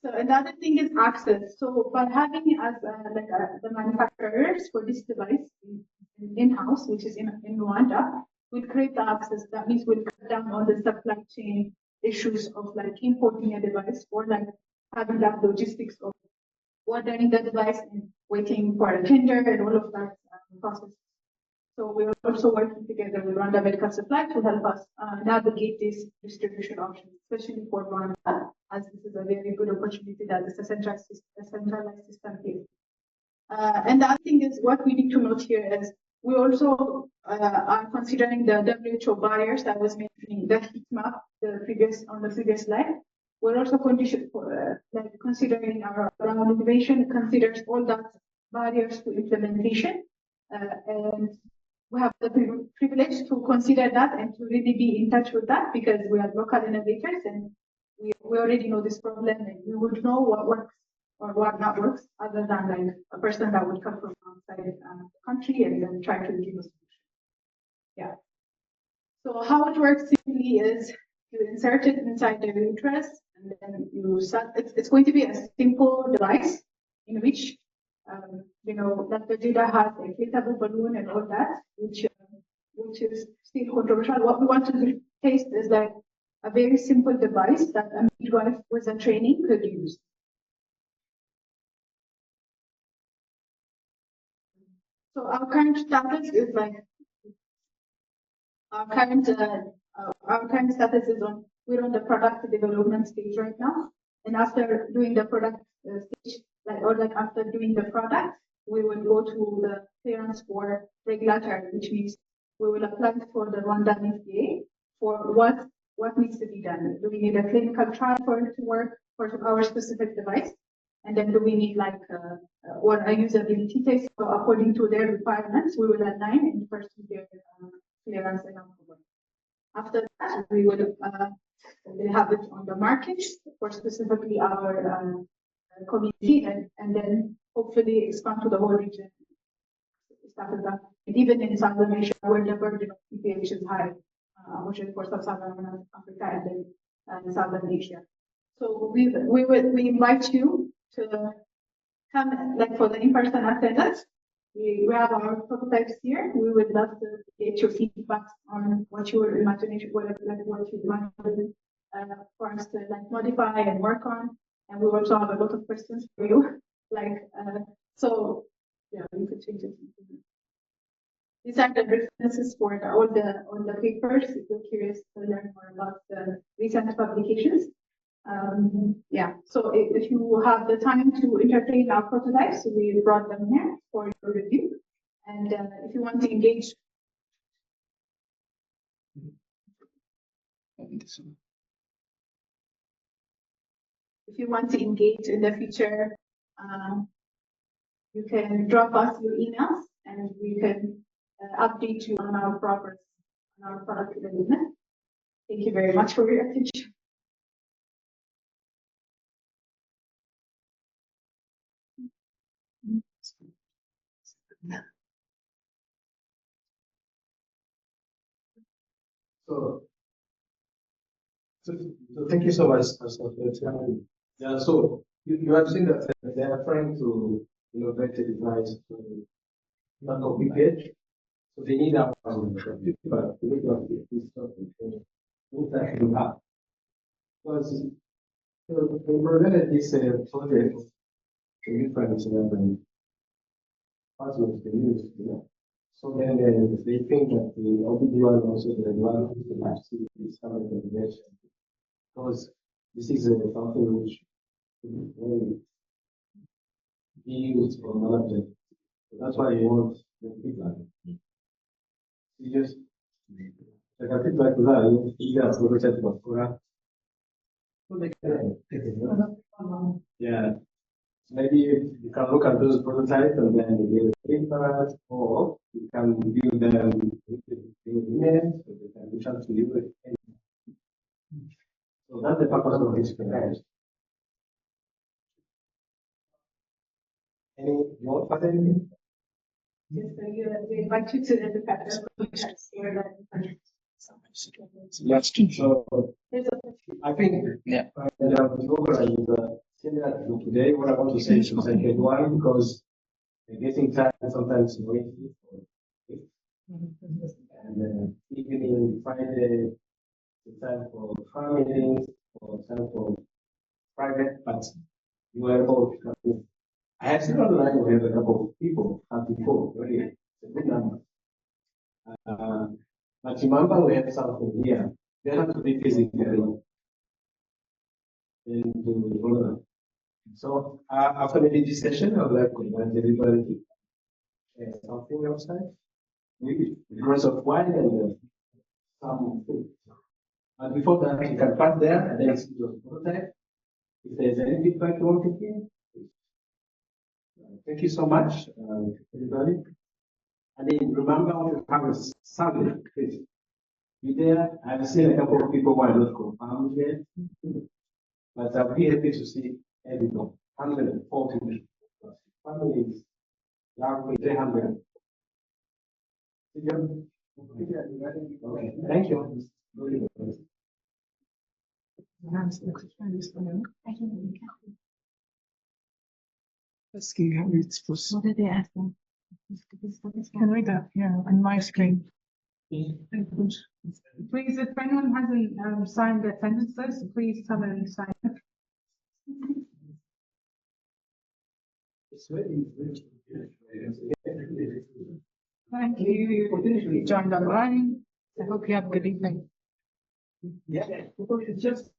S10: So another thing is access. So by having as the manufacturers for this device in-house, which is in Rwanda, we'll create the access. That means we'll cut down on the supply chain issues of like importing a device, or like having that logistics of ordering the device and waiting for a tender and all of that process. So we're also working together with Rwanda Medical Supply to help us navigate these distribution options, especially for Rwanda, as this is a very good opportunity that is a centralized system here. And the other thing is, what we need to note here is we also are considering the WHO barriers that was mentioning that heat map on the previous slide. We're also considering our innovation considers all that barriers to implementation, and we have the privilege to consider that and to really be in touch with that, because we are local innovators and we already know this problem, and we would know what works or what not works, other than like a person that would come from outside the country and then try to give a solution. Yeah. So how it works simply is you insert it inside the uterus, and then you set. It's going to be a simple device in which that the data has a inflatable balloon and all that, which is still controversial. What we want to taste is like a very simple device that a midwife with a training could use. So our current status is like our current status is we're on the product development stage right now, and after doing the product stage, after doing the product, we will go to the clearance for regulatory, which means we will apply for the Rwandan FDA for what what needs to be done. Do we need a clinical trial for it to work for our specific device? And then do we need like or a usability test? So according to their requirements, we will align in first year clearance and approval. After that, we will have it on the market for specifically our community, and then hopefully expand to the whole region. And even in Southern Asia, where the burden of PPH is high, which is for Sub-Saharan Africa and then Southern Asia. So we invite you to come, like for the in-person attendance. We have our prototypes here. We would love to get your feedback on what your imagination, what you imagine for us to like modify and work on. And we also have a lot of questions for you. Like so, yeah, we could change it. These are the references for all the papers. If you're curious to learn more about the recent publications. Yeah, so if you have the time to entertain our prototypes, we brought them here for your review. And if you want to engage, in the future, you can drop us your emails and we can update you on our progress on our product development. Thank you very much for your attention.
S5: So thank you so much. Yeah, so you have seen that they are trying to innovate a device to not copy page. So they need our but we look at this stuff what actually have. Because we presented this project to different parts of the news, So then they think that the OBGYN also the one who can see this kind of information. Because this is something which very be used for management. So that's why you want the feedback. You just like a feedback to that, you guys will set up for that. Yeah. Maybe you can look at those prototypes and then you give feedback, or you can view them with emails, so they can reach out to you. So that's the purpose of this class. Any more for them?
S10: Yes, we invite you to the pattern.
S5: So I think the program is similar to today. What I want to say is the second one because getting time sometimes waiting and evening Friday, the time for families or time for private, but you are able to come. I have seen online we have a couple of people have before, really, it's a good number. But remember, we have something here. They have to be physically in the program. So after maybe this session, I would like to invite everybody to something outside. Maybe because of wine and some food. And before that, you can pass there and then see the prototype. If there's any feedback you want to give, thank you so much, everybody. And then remember, we have a Sunday, please. Be there. I've seen a couple of people who are not confirmed yet, but I'll be happy to see everyone. 140 families, roughly 300. Okay, thank you.
S2: Asking how it's supposed. What did they ask them? Can read that here on my screen. Please, if anyone hasn't signed the attendances, please come and sign it. Thank you. You joined online. I hope you have a good evening.
S5: Yeah, just